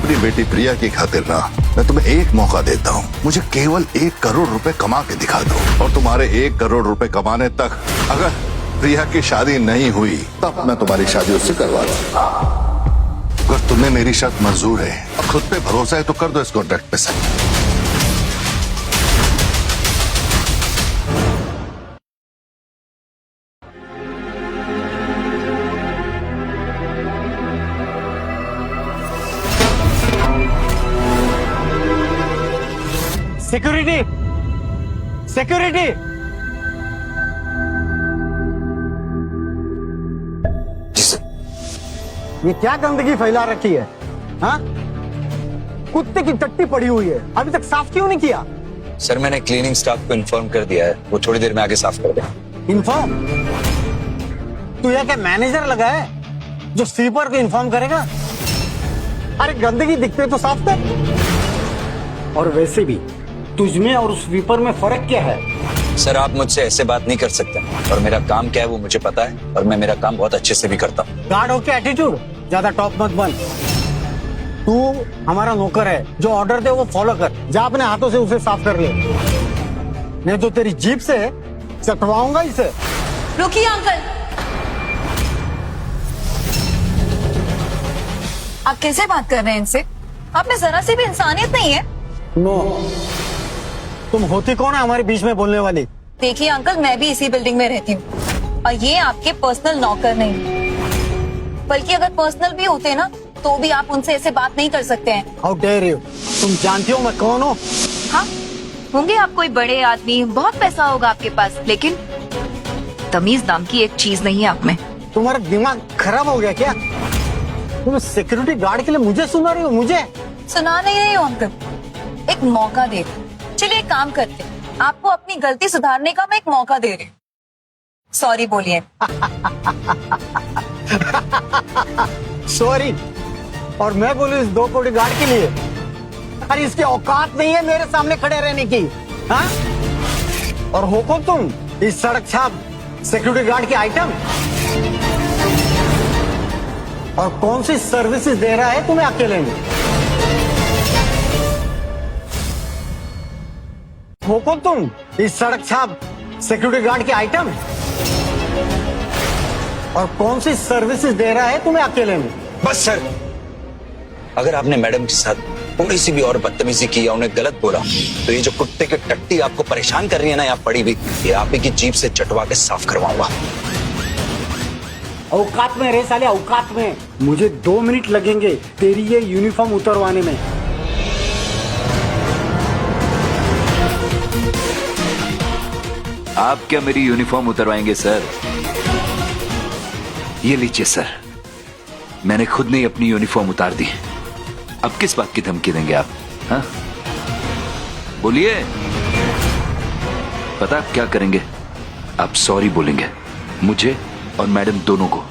अपनी बेटी प्रिया की खातिर ना मैं तुम्हें एक मौका देता हूँ। मुझे केवल 1 करोड़ रुपए कमा के दिखा दो, और तुम्हारे 1 करोड़ रुपए कमाने तक अगर प्रिया की शादी नहीं हुई तब मैं तुम्हारी शादी उससे करवा दूंगा। अगर तुम्हें मेरी शर्त मंजूर है और खुद पे भरोसा है तो कर दो इस कॉन्ट्रैक्ट पे साइन। Security, security! ये क्या गंदगी फैला रखी है? हाँ? कुत्ते की टट्टी पड़ी हुई है, अभी तक साफ क्यों नहीं किया? सर मैंने क्लीनिंग स्टाफ को इन्फॉर्म कर दिया है, वो थोड़ी देर में आके साफ कर दे। इन्फॉर्म? तू ये क्या मैनेजर लगा है जो स्वीपर को इन्फॉर्म करेगा? अरे गंदगी दिखते तो साफ कर। और वैसे भी तुझमें और उस स्वीपर में फर्क क्या है? सर आप मुझसे ऐसे बात नहीं कर सकते, और मेरा काम क्या है वो मुझे पता है, और मैं मेरा काम बहुत अच्छे से भी करता हूँ। गार्ड होके एटीट्यूड ज्यादा टॉप मत बन। तू हमारा नौकर है, जो ऑर्डर दे वो फॉलो कर। जा अपने हाथों से उसे साफ कर ले, नहीं तो तेरी जीप से चटवाऊंगा इसे। रुकिए अंकल, आप कैसे बात कर रहे हैं इनसे? आप में जरा सी भी इंसानियत नहीं है। नो, तुम होती कौन है हमारे बीच में बोलने वाली? देखिए अंकल, मैं भी इसी बिल्डिंग में रहती हूँ, और ये आपके पर्सनल नौकर नहीं, बल्कि अगर पर्सनल भी होते ना तो भी आप उनसे ऐसे बात नहीं कर सकते हैं। How dare you! तुम जानती हो मैं कौन हूँ? हाँ, होंगे आप कोई बड़े आदमी, बहुत पैसा होगा आपके पास, लेकिन तमीज नाम की एक चीज नहीं है आप में। तुम्हारा दिमाग खराब हो गया क्या? तुम सिक्योरिटी गार्ड के लिए मुझे सुना रही हो? मुझे सुना नहीं रही हो अंकल, एक मौका दे। चलिए एक काम करते, आपको अपनी गलती सुधारने का मैं एक मौका दे रही हूँ। सॉरी बोलिए। सॉरी? और मैं बोलूं इस 2 करोड़ गार्ड के लिए? अरे इसकी औकात नहीं है मेरे सामने खड़े रहने की। हाँ? और हो को तुम इस सड़क छाप सिक्योरिटी गार्ड के आइटम? और कौन सी सर्विसेज दे रहा है तुम्हें अकेले में? हो को तुम इस सड़क छाप सिक्योरिटी गार्ड के आइटम? और कौन सी सर्विसेज दे रहा है तुम्हें अकेले में? बस सर, अगर आपने मैडम के साथ थोड़ी सी भी और बदतमीजी की या उन्हें गलत बोला तो ये जो कुत्ते की टट्टी आपको परेशान कर रही है ना यहाँ पड़ी हुई, ये आप ही की जीप से चटवा के साफ करवाऊंगा। औकात में रहे साले, औकात में। मुझे 2 मिनट लगेंगे तेरी ये यूनिफॉर्म उतरवाने में। आप क्या मेरी यूनिफॉर्म उतरवाएंगे सर? ये लीजिए सर, मैंने खुद ने अपनी यूनिफॉर्म उतार दी। अब किस बात की धमकी देंगे आप? हाँ बोलिए, पता आप क्या करेंगे? आप सॉरी बोलेंगे मुझे और मैडम दोनों को,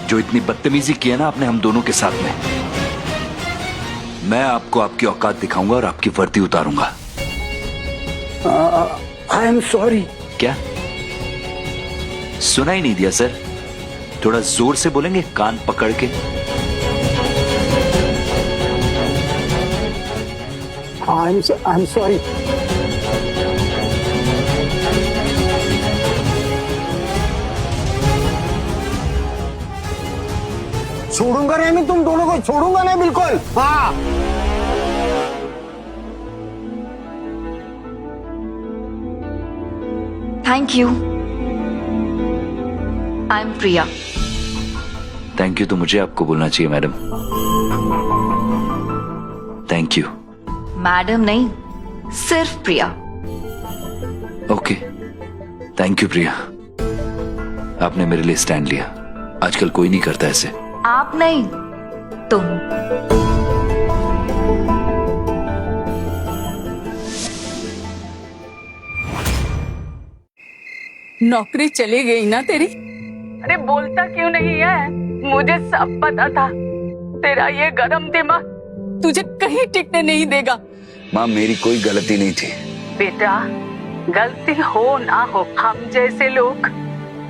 जो इतनी बदतमीजी की है ना आपने हम दोनों के साथ में। मैं आपको आपकी औकात दिखाऊंगा और आपकी वर्दी उतारूंगा। I am sorry. क्या सुना ही नहीं दिया सर? थोड़ा जोर से बोलेंगे, कान पकड़ के। I am sorry. छोड़ूंगा नहीं मैं तुम दोनों को, छोड़ूंगा नहीं बिल्कुल। हाँ, thank you. I am Priya. Thank you तो मुझे आपको बोलना चाहिए मैडम। Thank you. मैडम नहीं, सिर्फ प्रिया। ओके, थैंक यू प्रिया, आपने मेरे लिए स्टैंड लिया। आजकल कोई नहीं करता ऐसे। आप नहीं, तुम। नौकरी चली गई ना तेरी? अरे बोलता क्यों नहीं है? मुझे सब पता था। तेरा ये गरम दिमाग तुझे कहीं टिकने नहीं देगा। माँ मेरी कोई गलती नहीं थी। बेटा, गलती हो ना हो, हम जैसे लोग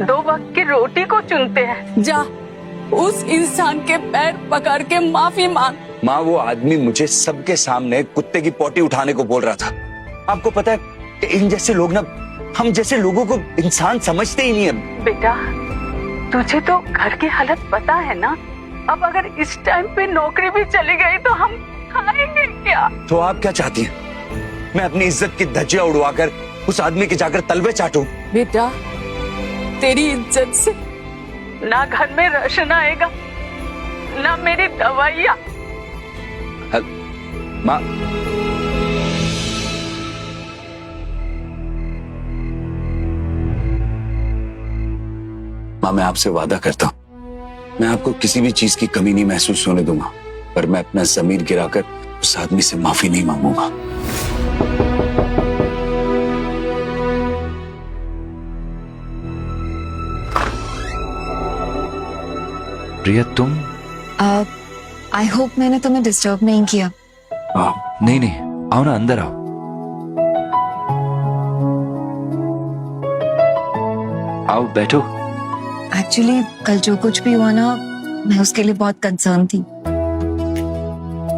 2 वक्त की रोटी को चुनते हैं। जा उस इंसान के पैर पकड़ के माफी मांग माँ, वो आदमी मुझे सबके सामने कुत्ते की पोटी उठाने को बोल रहा था। आपको पता है कि इन जैसे लोग ना, हम जैसे लोगों को इंसान समझते ही नहीं है। बेटा, तुझे तो घर की हालत पता है ना। अब अगर इस टाइम पे नौकरी भी चली गई तो हम खाएंगे क्या? तो आप क्या चाहती हैं? मैं अपनी इज्जत की धज्जियां उड़वाकर उस आदमी के जाकर तलवे चाटूं? बेटा, तेरी इज्जत से ना घर में राशन आएगा, ना मेरी दवाइयाँ। माँ, मैं आपसे वादा करता हूं, मैं आपको किसी भी चीज की कमी नहीं महसूस होने दूंगा, पर मैं अपना जमीर गिराकर उस आदमी से माफी नहीं मांगूंगा। प्रिया, तुम? आई होप मैंने तुम्हें डिस्टर्ब नहीं किया। नहीं नहीं, आओ ना, अंदर आओ। आओ, बैठो। एक्चुअली कल जो कुछ भी हुआ ना, मैं उसके लिए बहुत कंसर्न थी।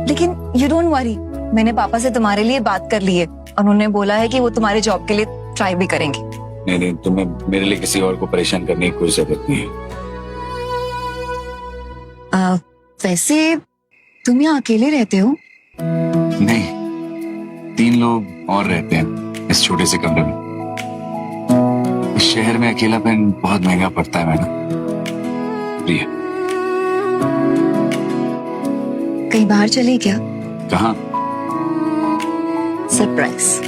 लेकिन यू डोंट वरी, मैंने पापा से तुम्हारे लिए बात कर ली है और उन्होंने बोला है कि वो तुम्हारे जॉब के लिए ट्राई भी करेंगे। नहीं नहीं, तुम्हें मेरे लिए किसी और को परेशान करने की कोई जरूरत नहीं है। वैसे तुम यहाँ अकेले रहते हो? नहीं, 3 लोग और रहते हैं इस छोटे से कमरे में। इस शहर में अकेलापन बहुत महंगा पड़ता है मैडम। प्रिया, कहीं बाहर चले क्या? कहाँ? सरप्राइज।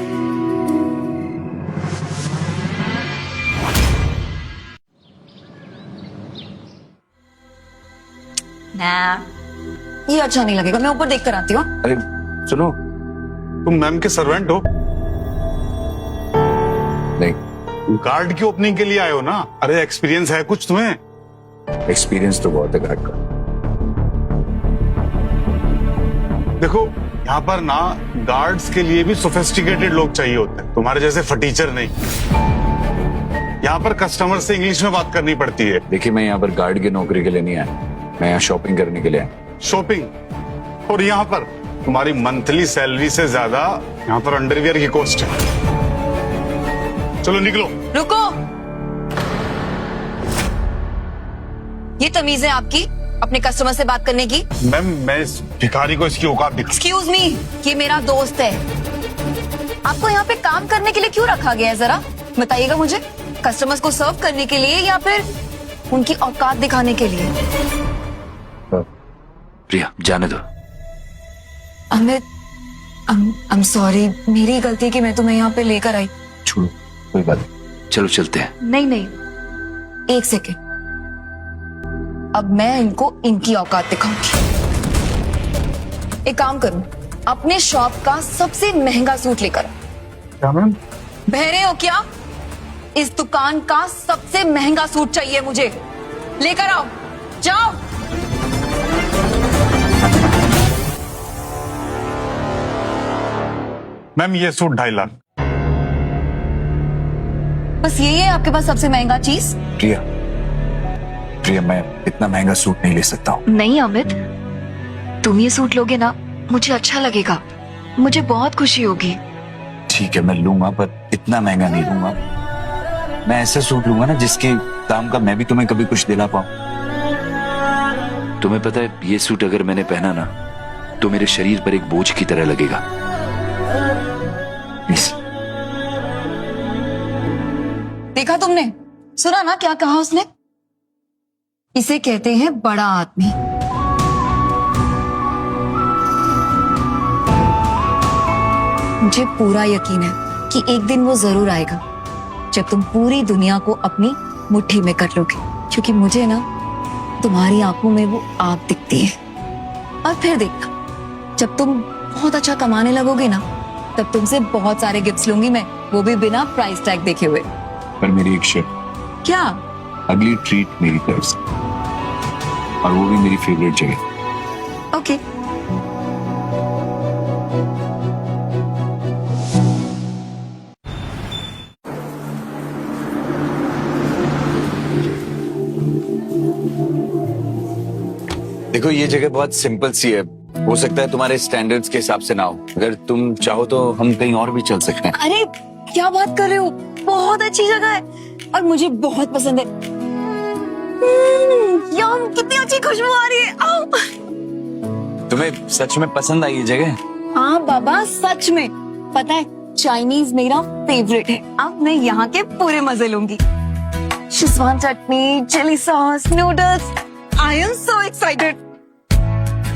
ये अच्छा नहीं लगेगा, मैं ऊपर देख कर आती हूँ। अरे सुनो, तुम मैम के सर्वेंट हो? नहीं, गार्ड की ओपनिंग के लिए आए हो ना? अरे एक्सपीरियंस है कुछ तुम्हें? एक्सपीरियंस तो बहुत है गार्ड का। देखो, यहाँ पर ना गार्ड्स के लिए भी सोफिस्टिकेटेड लोग चाहिए होते हैं, तुम्हारे जैसे फटीचर नहीं। यहाँ पर कस्टमर से इंग्लिश में बात करनी पड़ती है। देखिए, मैं यहाँ पर गार्ड की नौकरी के लिए नहीं आया, मैं यहाँ शॉपिंग करने के लिए आया। शॉपिंग? और यहाँ पर तुम्हारी मंथली सैलरी से ज्यादा यहाँ पर अंडरवियर की कॉस्ट है। चलो निकलो। रुको, ये तमीज है आपकी अपने कस्टमर से बात करने की? मैम, मैं इस भिखारी को इसकी औकात दिखा। एक्सक्यूज मी, ये मेरा दोस्त है। आपको यहाँ पे काम करने के लिए क्यों रखा गया है, जरा बताइएगा मुझे। कस्टमर्स को सर्व करने के लिए या फिर उनकी औकात दिखाने के लिए? प्रिया, जाने दो। अमित, I'm सॉरी, मेरी गलती कि मैं तुम्हें यहाँ पे लेकर आई। छोड़ो, कोई बात नहीं। चलो चलते हैं। नहीं नहीं, एक सेकेंड। अब मैं इनको इनकी औकात दिखाऊंगी। एक काम करूं, अपने शॉप का सबसे महंगा सूट लेकर आओ। क्या मैम? बहरे हो क्या? इस दुकान का सबसे महंगा सूट चाहिए मुझे, लेकर आओ, जाओ। मैम, ये सूट 2.5 लाख। बस यही है आपके पास सबसे महंगा चीज? प्रिया, प्रिया, मैं इतना महंगा सूट नहीं ले सकता हूँ। नहीं अमित, तुम ये सूट लोगे ना, मुझे अच्छा लगेगा, मुझे बहुत खुशी होगी। ठीक है, मैं लूंगा, पर इतना महंगा नहीं लूंगा। मैं ऐसा सूट लूंगा ना जिसके दाम का मैं भी तुम्हें कभी कुछ दिला पाऊं। तुम्हें पता है, ये सूट अगर मैंने पहना ना तो मेरे शरीर पर एक बोझ की तरह लगेगा। प्लीज। देखा तुमने? सुना ना क्या कहा उसने? इसे कहते हैं बड़ा आदमी। मुझे पूरा यकीन है कि एक दिन वो जरूर आएगा जब तुम पूरी दुनिया को अपनी मुट्ठी में कर लोगे, क्योंकि मुझे ना तुम्हारी आंखों में वो आग दिखती है। और फिर देखना, जब तुम बहुत अच्छा कमाने लगोगे ना, तब तुमसे बहुत सारे गिफ्ट्स लूंगी मैं, वो भी बिना प्राइस टैग देखे हुए। पर मेरी एक शर्त, क्या? अगली ट्रीट मेरी तरफ से, और वो भी मेरी फेवरेट जगह। ओके। देखो, ये जगह बहुत सिंपल सी है, हो सकता है तुम्हारे स्टैंडर्ड्स के हिसाब से ना हो। अगर तुम चाहो तो हम कहीं और भी चल सकते हैं। अरे क्या बात कर रहे हो, बहुत अच्छी जगह है और मुझे बहुत पसंद है। यम, कितनी अच्छी खुशबू आ रही है। आओ। तुम्हें सच में पसंद आई ये जगह? हाँ बाबा, सच में। पता है, चाइनीज मेरा फेवरेट है। अब मैं यहाँ के पूरे मजे लूंगी। Schezwan chutney, chilli sauce, noodles. I am so excited.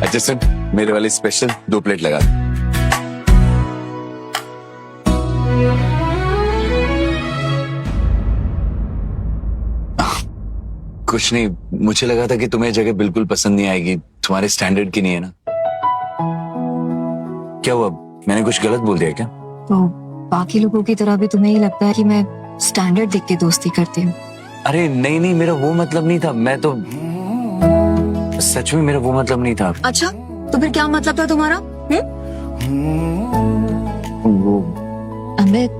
अच्छा सुन, मेरे वाली स्पेशल 2 प्लेट लगा दे। कुछ नहीं, मुझे लगा था कि तुम्हें जगह बिल्कुल पसंद नहीं आएगी, तुम्हारे स्टैंडर्ड की नहीं है ना। क्या हुआ, मैंने कुछ गलत बोल दिया क्या? तो बाकी लोगों की तरह भी तुम्हें ही लगता है कि मैं स्टैंडर्ड देख के दोस्ती करती हूँ? अरे नहीं नहीं, मेरा वो मतलब नहीं था। मैं तो सच में, मेरा वो मतलब नहीं था। अच्छा, तो फिर क्या मतलब था तुम्हारा? वो अमित,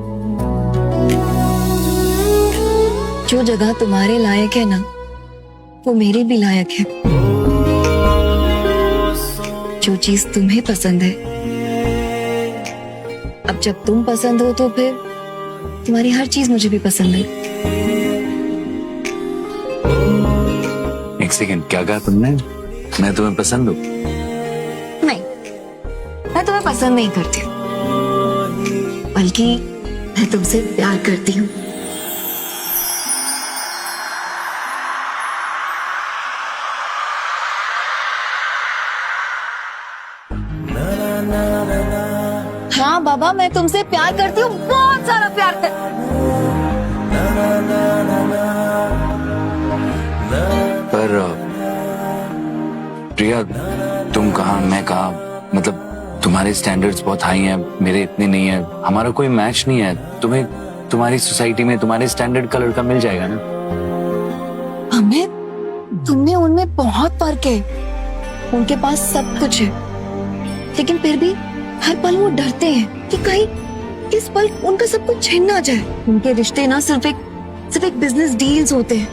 जो जगह तुम्हारे लायक है ना, वो मेरे भी लायक है। जो चीज तुम्हें पसंद है, अब जब तुम पसंद हो तो फिर तुम्हारी हर चीज मुझे भी पसंद है। एक सेकंड, क्या कहा तुमने? मैं तुम्हें पसंद हूँ? नहीं, मैं तुम्हें पसंद नहीं करती हूँ, बल्कि मैं तुमसे प्यार करती हूँ। हाँ बाबा, मैं तुमसे प्यार करती हूँ, बहुत सारा प्यार कर। पर प्रिया, तुम कहाँ, मैं कहाँ? मतलब तुम्हारे स्टैंडर्ड्स बहुत हाई हैं, मेरे इतने नहीं है। हमारा कोई मैच नहीं है। तुम्हें तुम्हारी सोसाइटी में तुम्हारे स्टैंडर्ड का लड़का मिल जाएगा ना। अमित, तुमने उनमें बहुत फर्क है। उनके पास सब कुछ है, लेकिन फिर भी हर पल वो डरते हैं कि कहीं इस पल उनका सब कुछ छीन ना जाए। उनके रिश्ते ना सिर्फ एक बिजनेस डील्स होते हैं।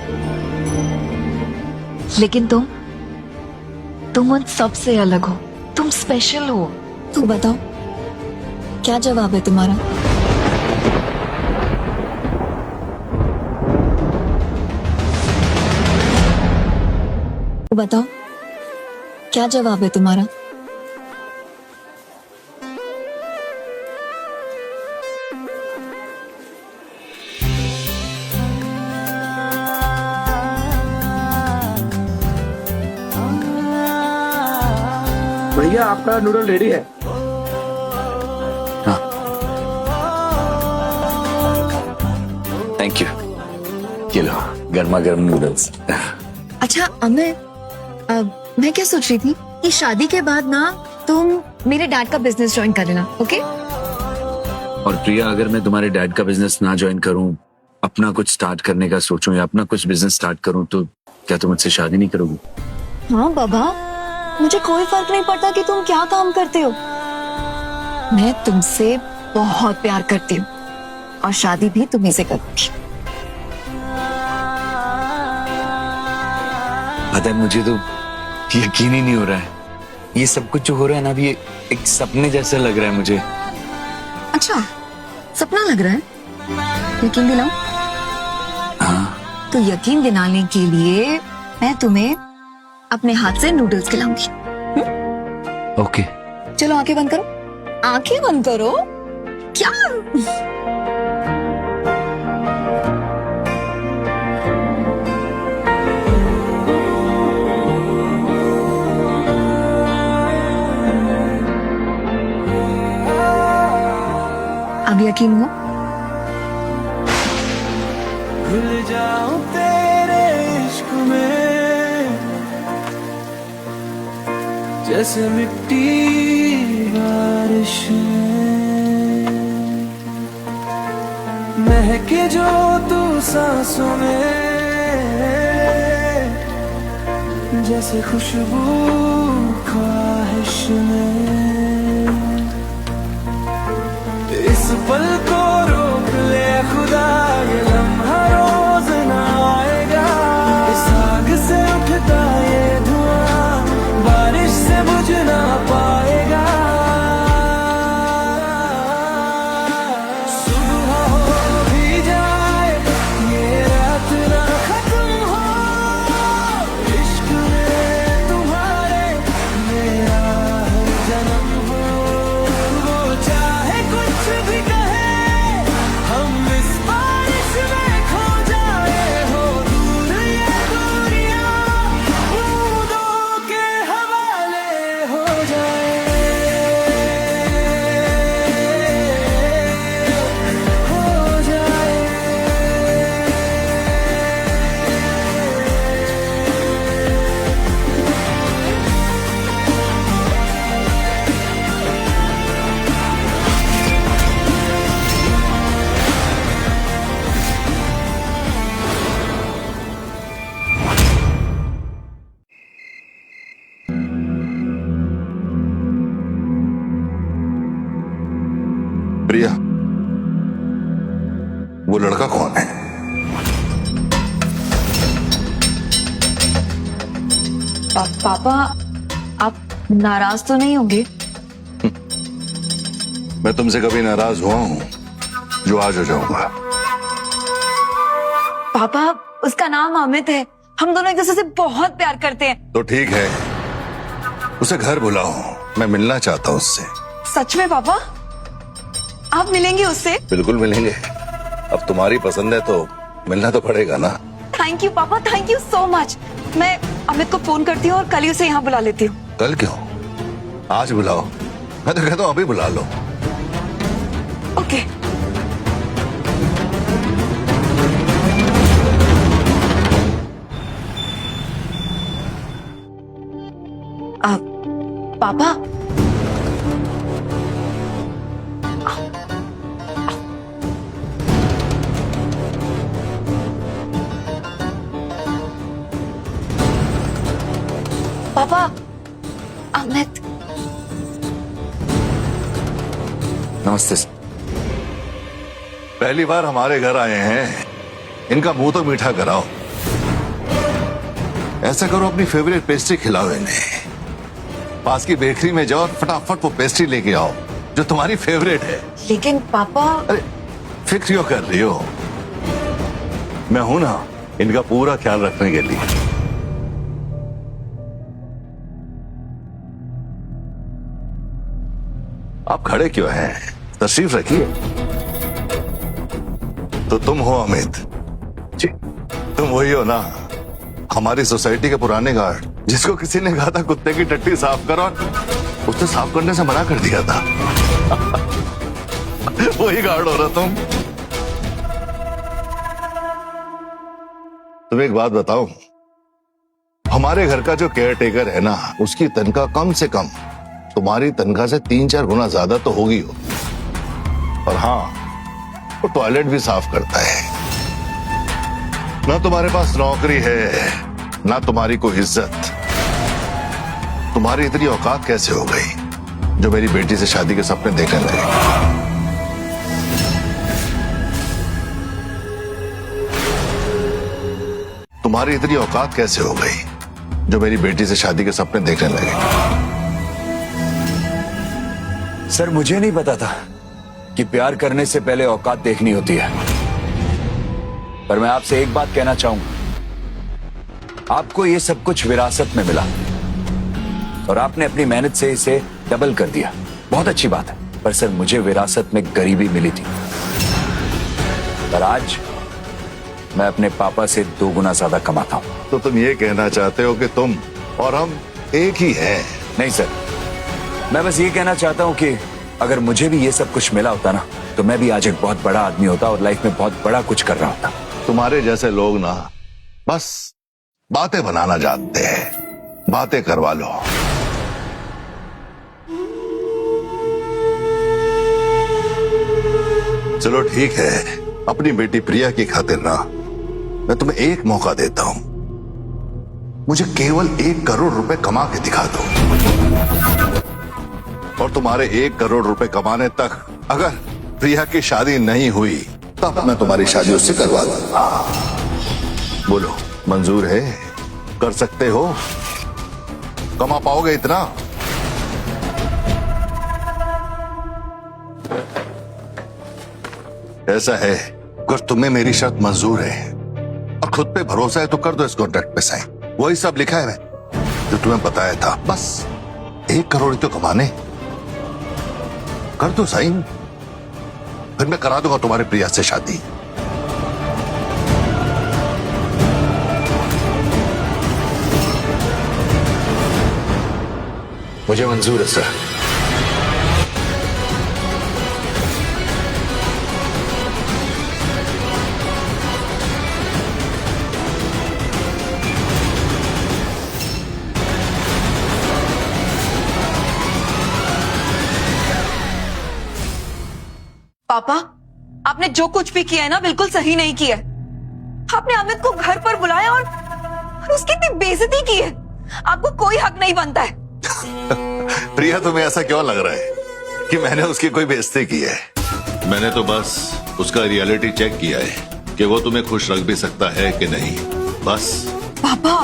लेकिन तुम उन सबसे अलग हो, तुम स्पेशल हो। तू बताओ, क्या जवाब है तुम्हारा? तू बताओ, क्या जवाब है तुम्हारा? भैया, आपका नूडल रेडी है। हाँ, थैंक यू। ये लो, गर्मा गर्म नूडल्स। अच्छा अमित, मैं क्या सोच रही थी कि शादी के बाद ना तुम मेरे डैड का बिजनेस ज्वाइन कर लेना, ओके? और प्रिया, अगर मैं तुम्हारे डैड का बिजनेस ना ज्वाइन करूं, अपना कुछ स्टार्ट करने का सोचूं या अपना कुछ बिजनेस स्टार्ट करूं, तो क्या तुम मुझसे शादी नहीं करोगी? हाँ बाबा, मुझे कोई फर्क नहीं पड़ता कि तुम क्या काम करते हो। मैं तुमसे बहुत प्यार करती हूँ और शादी भी तुम्हीं से करूंगी। पता है, मुझे तो यकीन ही नहीं हो रहा है। ये सब कुछ जो हो रहा है ना, अभी एक सपने जैसा लग रहा है मुझे। अच्छा, सपना लग रहा है? यकीन दिलाऊं? हाँ। तो यकीन दिलाने के लिए मैं तुम्हें अपने हाथ से नूडल्स खिलाऊंगी। ओके। चलो आंखें बंद करो, आंखें बंद करो। क्या? अब यकीन हुआ? भूल जाऊं तेरे इश्क में, जैसे मिट्टी बारिश में, महके जो तू सांसों में, जैसे खुशबू ख्वाहिश में। इस पल को रोक ले खुदा, ये लम्हा रोज ना आएगा। इस आग से उठता ये धुआं, बारिश से बुझ ना पाएगा। प्रिया, वो लड़का कौन है? पापा, आप नाराज तो नहीं होंगे? मैं तुमसे कभी नाराज हुआ हूं जो आज हो जाऊंगा? पापा, उसका नाम अमित है। हम दोनों एक दूसरे से बहुत प्यार करते हैं। तो ठीक है, उसे घर बुलाओ, मैं मिलना चाहता हूं उससे। सच में पापा? आप मिलेंगे उससे? बिल्कुल मिलेंगे। अब तुम्हारी पसंद है तो मिलना तो पड़ेगा ना। थैंक यू पापा, थैंक यू सो मच। मैं अमित को फोन करती हूँ और कल ही उसे यहाँ बुला लेती हूँ। कल क्यों, आज बुलाओ। मैं तो कहता हूँ अभी बुला लो। ओके। पापा, पापा, अमित। नमस्ते सर। पहली बार हमारे घर आए हैं, इनका मुंह तो मीठा कराओ। ऐसा करो, अपनी फेवरेट पेस्ट्री खिलाओ इन्हें। पास की बेकरी में जाओ और फटाफट वो पेस्ट्री लेके आओ जो तुम्हारी फेवरेट है। लेकिन पापा। अरे फिक्र क्यों कर रही हो, मैं हूं ना इनका पूरा ख्याल रखने के लिए। आप खड़े क्यों हैं, तशरीफ रखिए। तो तुम हो अमित जी? तुम वही हो ना, हमारी सोसाइटी के पुराने गार्ड जिसको किसी ने कहा था कुत्ते की टट्टी साफ करो, उसने साफ करने से मना कर दिया था। वही गार्ड हो रहा तुम। तुम्हें एक बात बताऊं, हमारे घर का जो केयर टेकर है ना, उसकी तनख्वाह कम से कम तुम्हारी तनख्वाह से 3-4 गुना ज्यादा तो होगी हो। और हाँ, वो टॉयलेट भी साफ करता है। ना तुम्हारे पास नौकरी है, ना तुम्हारी कोई इज्जत। तुम्हारी इतनी औकात कैसे हो गई जो मेरी बेटी से शादी के सपने देखने लगे? तुम्हारी इतनी औकात कैसे हो गई जो मेरी बेटी से शादी के सपने देखने लगे? सर, मुझे नहीं पता था कि प्यार करने से पहले औकात देखनी होती है। पर मैं आपसे एक बात कहना चाहूंगा, आपको ये सब कुछ विरासत में मिला और आपने अपनी मेहनत से इसे डबल कर दिया। बहुत अच्छी बात है। पर सर, मुझे विरासत में गरीबी मिली थी, पर आज मैं अपने पापा से 2 गुना ज्यादा कमाता हूं। तो तुम ये कहना चाहते हो कि तुम और हम एक ही हैं? नहीं सर, मैं बस ये कहना चाहता हूं कि अगर मुझे भी ये सब कुछ मिला होता ना, तो मैं भी आज एक बहुत बड़ा आदमी होता और लाइफ में बहुत बड़ा कुछ कर रहा होता। तुम्हारे जैसे लोग ना बस बातें बनाना जानते हैं, बातें करवा लो। चलो ठीक है, अपनी बेटी प्रिया की खातिर ना मैं तुम्हें एक मौका देता हूं। मुझे केवल 1 करोड़ रुपए कमा के दिखा दो, और तुम्हारे 1 करोड़ रुपए कमाने तक अगर प्रिया की शादी नहीं हुई तब मैं तुम्हारी शादी उससे करवा दूंगा। बोलो, मंजूर है? कर सकते हो? कमा पाओगे इतना? ऐसा है, अगर तुम्हें मेरी शर्त मंजूर है और खुद पे भरोसा है तो कर दो इस कॉन्ट्रैक्ट पे साइन। वही सब लिखा है जो तुम्हें बताया था। बस 1 करोड़ ही तो कमाने, कर दो साइन, फिर मैं करा दूंगा तुम्हारी प्रिया से शादी। मुझे मंजूर है सर। पापा, आपने जो कुछ भी किया है ना, बिल्कुल सही नहीं किया है। आपने अमित को घर पर बुलाया और उसकी इतनी बेइज्जती की है। आपको कोई हक नहीं बनता है। प्रिया, तुम्हें ऐसा क्यों लग रहा है कि मैंने उसकी कोई बेइज्जती की है? मैंने तो बस उसका रियलिटी चेक किया है कि वो तुम्हें खुश रख भी सकता है कि नहीं, बस। पापा,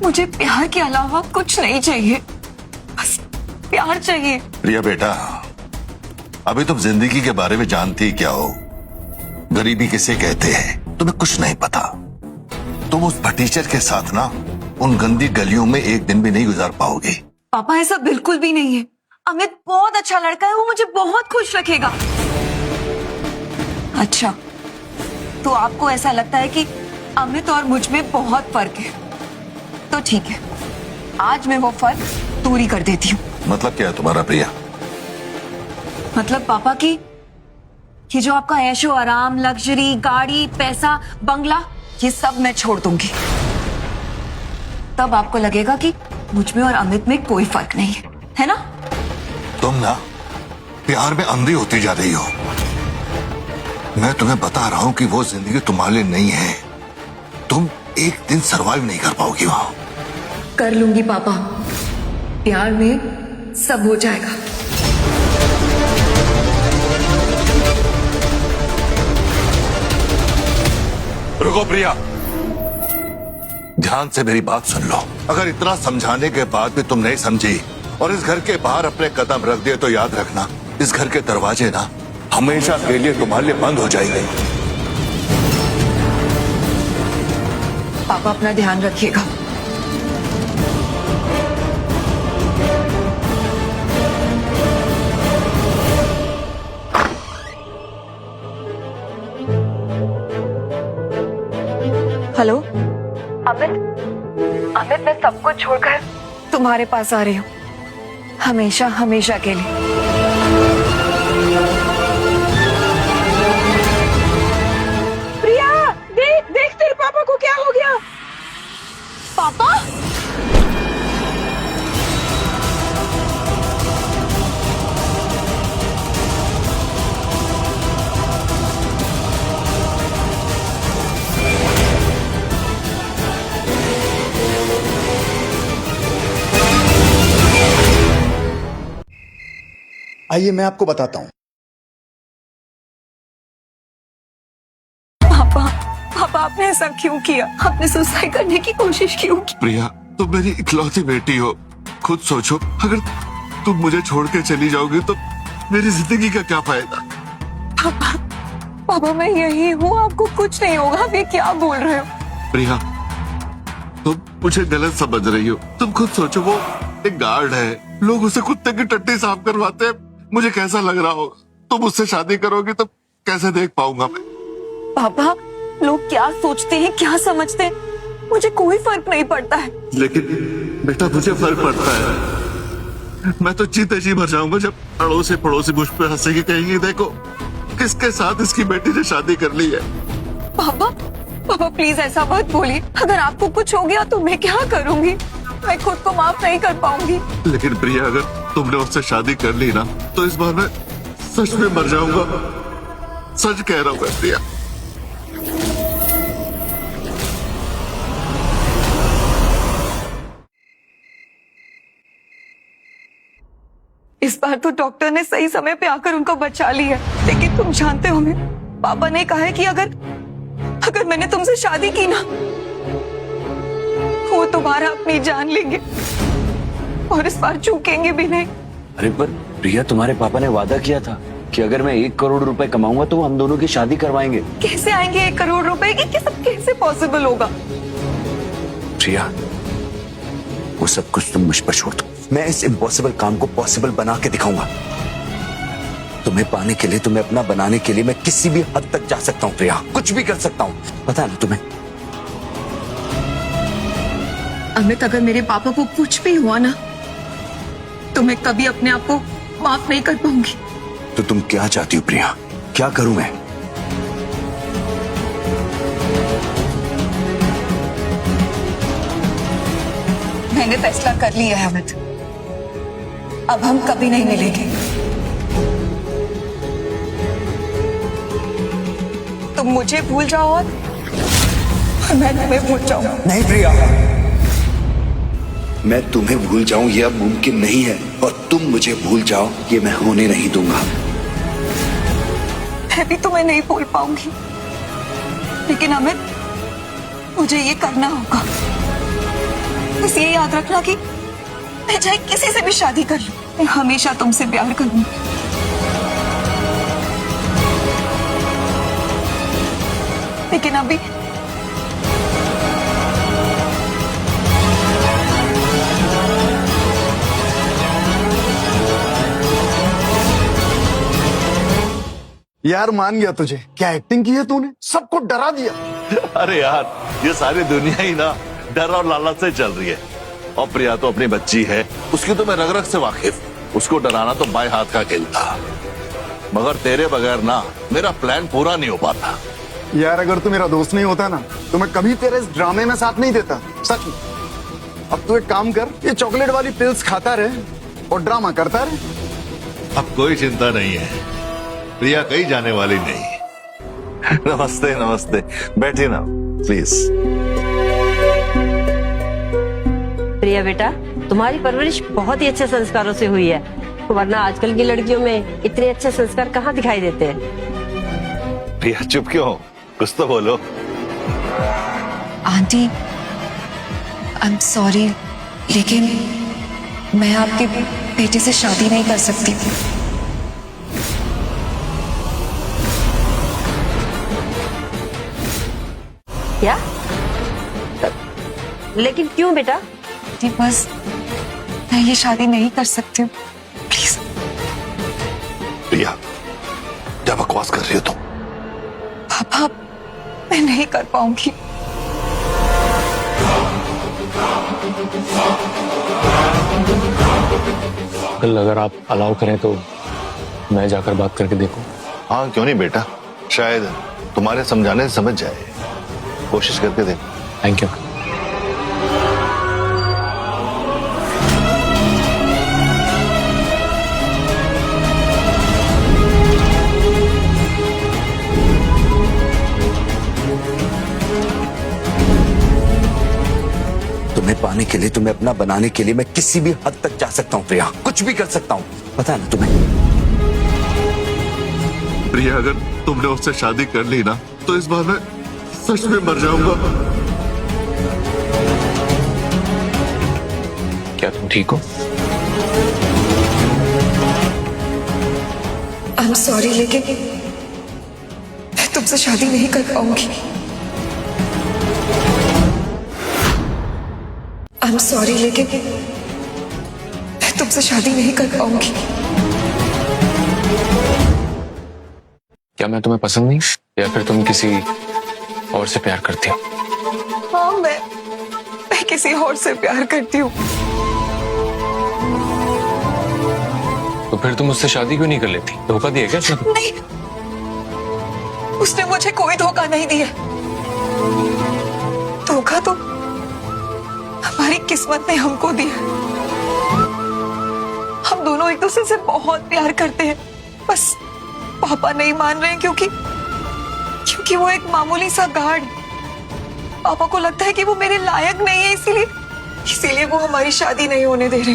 मुझे प्यार के अलावा कुछ नहीं चाहिए, बस प्यार चाहिए। प्रिया बेटा, अभी तुम जिंदगी के बारे में जानती ही क्या हो? गरीबी किसे कहते हैं तुम्हें कुछ नहीं पता। तुम उस टीचर के साथ ना उन गंदी गलियों में एक दिन भी नहीं गुजार पाओगे। पापा ऐसा बिल्कुल भी नहीं है। अमित बहुत अच्छा लड़का है, वो मुझे बहुत खुश रखेगा। अच्छा, तो आपको ऐसा लगता है कि अमित और मुझ में बहुत फर्क है? तो ठीक है, आज मैं वो फर्क दूरी कर देती हूँ। मतलब क्या है तुम्हारा प्रिया? मतलब पापा की ये जो आपका ऐशो आराम, लग्जरी, गाड़ी, पैसा, बंगला, ये सब मैं छोड़ दूंगी। तब आपको लगेगा कि मुझ में और अमित में कोई फर्क नहीं है ना? तुम ना प्यार में अंधी होती जा रही हो। मैं तुम्हें बता रहा हूं कि वो जिंदगी तुम्हारे लिए नहीं है। तुम एक दिन सरवाइव नहीं कर पाओगी वहां। कर लूंगी पापा, प्यार में सब हो जाएगा। रुको प्रिया, ध्यान से मेरी बात सुन लो। अगर इतना समझाने के बाद भी तुम नहीं समझी और इस घर के बाहर अपने कदम रख दिए तो याद रखना, इस घर के दरवाजे ना हमेशा के लिए तुम्हारे लिए बंद हो जाएंगे। पापा अपना ध्यान रखिएगा। हेलो अमित, अमित मैं सब कुछ छोड़कर तुम्हारे पास आ रही हूँ, हमेशा हमेशा के लिए। प्रिया, देख देख तेरे पापा को क्या हो गया। पापा, आइए मैं आपको बताता हूँ। पापा, पापा आपने ऐसा क्यों किया? आपने सुसाइड करने की कोशिश क्यों की? प्रिया, तुम मेरी इकलौती बेटी हो। खुद सोचो, अगर तुम मुझे छोड़ के चली जाओगी तो मेरी जिंदगी का क्या फायदा? पापा, पापा मैं यही हूँ, आपको कुछ नहीं होगा। आप ये क्या बोल रहे हो? प्रिया, तुम मुझे गलत समझ रही हो। तुम खुद सोचो, वो एक गार्ड है, लोग उसे कुत्ते की टट्टी साफ करवाते हैं। मुझे कैसा लग रहा होगा? तुम उससे शादी करोगी तो कैसे देख पाऊंगा मैं? पापा, लोग क्या सोचते हैं, क्या समझते हैं, मुझे कोई फर्क नहीं पड़ता है। लेकिन बेटा, मुझे फर्क पड़ता है। मैं तो जीते जी मर जाऊंगा जब अड़ोसी पड़ोसी मुझ पे हंसेगी, कहेंगे देखो किसके साथ इसकी बेटी ने शादी कर ली है। पापा, पापा प्लीज ऐसा मत बोलिए। अगर आपको कुछ हो गया तो मैं क्या करूंगी? मैं खुद को माफ नहीं कर पाऊंगी। लेकिन प्रिया, अगर तुमने उससे शादी कर ली ना तो इस बार मैं सच में मर जाऊंगा। सच कह रहा हूँ मैं प्रिया। इस बार तो डॉक्टर ने सही समय पे आकर उनको बचा लिया, लेकिन तुम जानते हो पापा ने कहा है कि अगर मैंने तुमसे शादी की ना, वो तुम्हारा अपनी जान लेंगे और इस बार चूकेंगे भी नहीं। अरे पर प्रिया, तुम्हारे पापा ने वादा किया था कि अगर मैं 1 करोड़ रुपए कमाऊंगा तो हम दोनों की शादी करवाएंगे। कैसे आएंगे 1 करोड़ रुपए? ये सब कैसे पॉसिबल होगा? प्रिया, वो सब कुछ तुम मुझ पर छोड़ दो। मैं इस इम्पॉसिबल काम को पॉसिबल बना के दिखाऊंगा। तुम्हें पाने के लिए, तुम्हें अपना बनाने के लिए मैं किसी भी हद तक जा सकता हूँ प्रिया, कुछ भी कर सकता हूँ। पता है ना तुम्हें? अमित, अगर मेरे पापा को कुछ भी हुआ ना तो मैं कभी अपने आप को माफ नहीं कर पाऊंगी। तो तुम क्या चाहती हो प्रिया? क्या करूं मैं? मैंने फैसला कर लिया है अमित, अब हम कभी नहीं मिलेंगे। तुम मुझे भूल जाओ और मैं तुम्हें भूल जाऊं। नहीं प्रिया, मैं तुम्हें भूल जाऊं यह मुमकिन नहीं है, और तुम मुझे भूल जाओ ये मैं होने नहीं दूंगा। मैं भी तुम्हें नहीं भूल पाऊंगी, लेकिन अमित मुझे ये करना होगा। बस ये याद रखना कि मैं चाहे किसी से भी शादी कर लूं, मैं हमेशा तुमसे प्यार करूंगी। लेकिन अभी यार मान गया तुझे, क्या एक्टिंग की है तूने, सबको डरा दिया। अरे यार, ये सारी दुनिया ही ना डर और लालच से चल रही है। और प्रिया तो अपनी बच्ची है, उसकी तो मैं रग रग से वाकिफ, उसको डराना तो बाएं हाथ का खेल था। मगर तेरे बगैर ना मेरा प्लान पूरा नहीं हो पाता। यार अगर तू मेरा दोस्त नहीं होता ना तो मैं कभी तेरे इस ड्रामे में साथ नहीं देता, सच में। अब तू एक काम कर, ये चॉकलेट वाली पिल्स खाता रहे और ड्रामा करता रहे। अब कोई चिंता नहीं है, प्रिया कहीं जाने वाली नहीं। नमस्ते नमस्ते, बैठिए ना प्लीज। प्रिया बेटा, तुम्हारी परवरिश बहुत ही अच्छे संस्कारों से हुई है, वरना आजकल की लड़कियों में इतने अच्छे संस्कार कहाँ दिखाई देते हैं। प्रिया चुप क्यों हो, कुछ तो बोलो। आंटी आई एम सॉरी, लेकिन मैं आपके बेटे से शादी नहीं कर सकती। क्या? लेकिन क्यों बेटा? जी बस मैं ये शादी नहीं कर सकती हूँ, प्लीज। प्रिया क्या बकवास कर रही हो तुम? पापा मैं नहीं कर पाऊंगी। कल अगर आप अलाउ करें तो मैं जाकर बात करके देखूं। हाँ क्यों नहीं बेटा, शायद तुम्हारे समझाने से समझ जाए, कोशिश करके देख। Thank you. तुम्हें पाने के लिए, तुम्हें अपना बनाने के लिए मैं किसी भी हद तक जा सकता हूँ प्रिया, कुछ भी कर सकता हूँ, पता है ना तुम्हें। प्रिया अगर तुमने उससे शादी कर ली ना तो इस बार मैं सच में मर जाऊंगा। क्या तुम ठीक हो? आई एम सॉरी, लेकिन मैं तुमसे शादी नहीं कर पाऊंगी। आई एम सॉरी, लेकिन मैं तुमसे शादी नहीं कर पाऊंगी। क्या मैं तुम्हें पसंद नहीं, या फिर तुम किसी और से प्यार करती हो? हाँ, मैं किसी और से प्यार करती हूँ। तो फिर तुम उससे शादी क्यों नहीं कर लेती? धोखा दिया क्या उसने? नहीं, उसने मुझे कोई धोखा नहीं दिया। धोखा तो हमारी किस्मत ने हमको दिया। हम दोनों एक दूसरे से बहुत प्यार करते हैं, बस पापा नहीं मान रहे हैं क्योंकि वो एक मामूली सा गार्ड। पापा को लगता है कि वो मेरे लायक नहीं है, इसीलिए वो हमारी शादी नहीं होने दे रहे।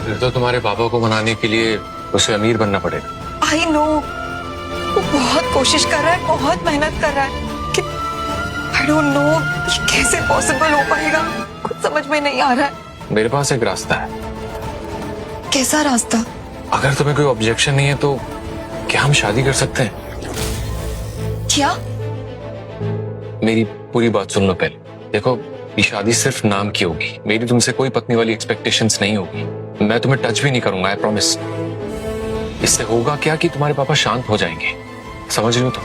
फिर तो तुम्हारे पापा को मनाने के लिए उसे अमीर बनना पड़ेगा। आई नो, वो बहुत कोशिश कर रहा है, बहुत मेहनत कर रहा है, कि आई डोंट नो ये कैसे पॉसिबल हो पाएगा, कुछ समझ में नहीं आ रहा है। मेरे पास एक रास्ता है। कैसा रास्ता? अगर तुम्हें कोई ऑब्जेक्शन नहीं है तो क्या हम शादी कर सकते हैं? क्या? मेरी पूरी बात सुन लो पहले। देखो, ये शादी सिर्फ नाम की होगी, मेरी तुमसे कोई पत्नी वाली एक्सपेक्टेशंस नहीं होगी। मैं तुम्हें टच भी नहीं करूंगा, आई प्रॉमिस। इससे होगा क्या कि तुम्हारे पापा शांत हो जाएंगे, समझ रही हो तुम?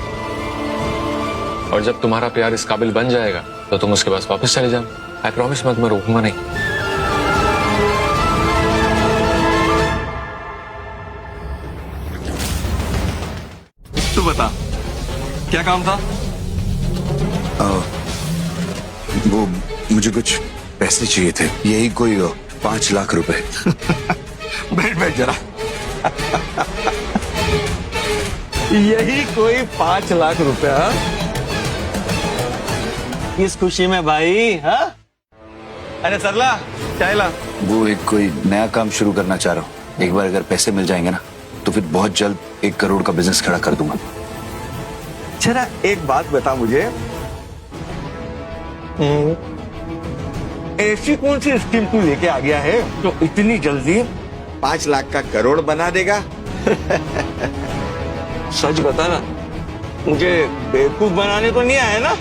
और जब तुम्हारा प्यार इस काबिल बन जाएगा तो तुम उसके पास वापस चले जाना। आई प्रॉमिस, मैं तुम्हें रोकूंगा नहीं। तू बता, क्या काम था? वो मुझे कुछ पैसे चाहिए थे, यही कोई 5 लाख रुपए। बैठ बैठ जरा। यही कोई 5 लाख रुपया इस खुशी में भाई। हाँ, अरे सरला, चाय ला। वो एक कोई नया काम शुरू करना चाह रहा हूँ, एक बार अगर पैसे मिल जाएंगे ना तो फिर बहुत जल्द 1 करोड़ का बिजनेस खड़ा कर दूंगा। जरा एक बात बता मुझे, ऐसी कौन सी स्कीम तू लेके आ गया है जो इतनी जल्दी 5 लाख का करोड़ बना देगा? सच बता ना, मुझे बेवकूफ बनाने तो नहीं आया ना?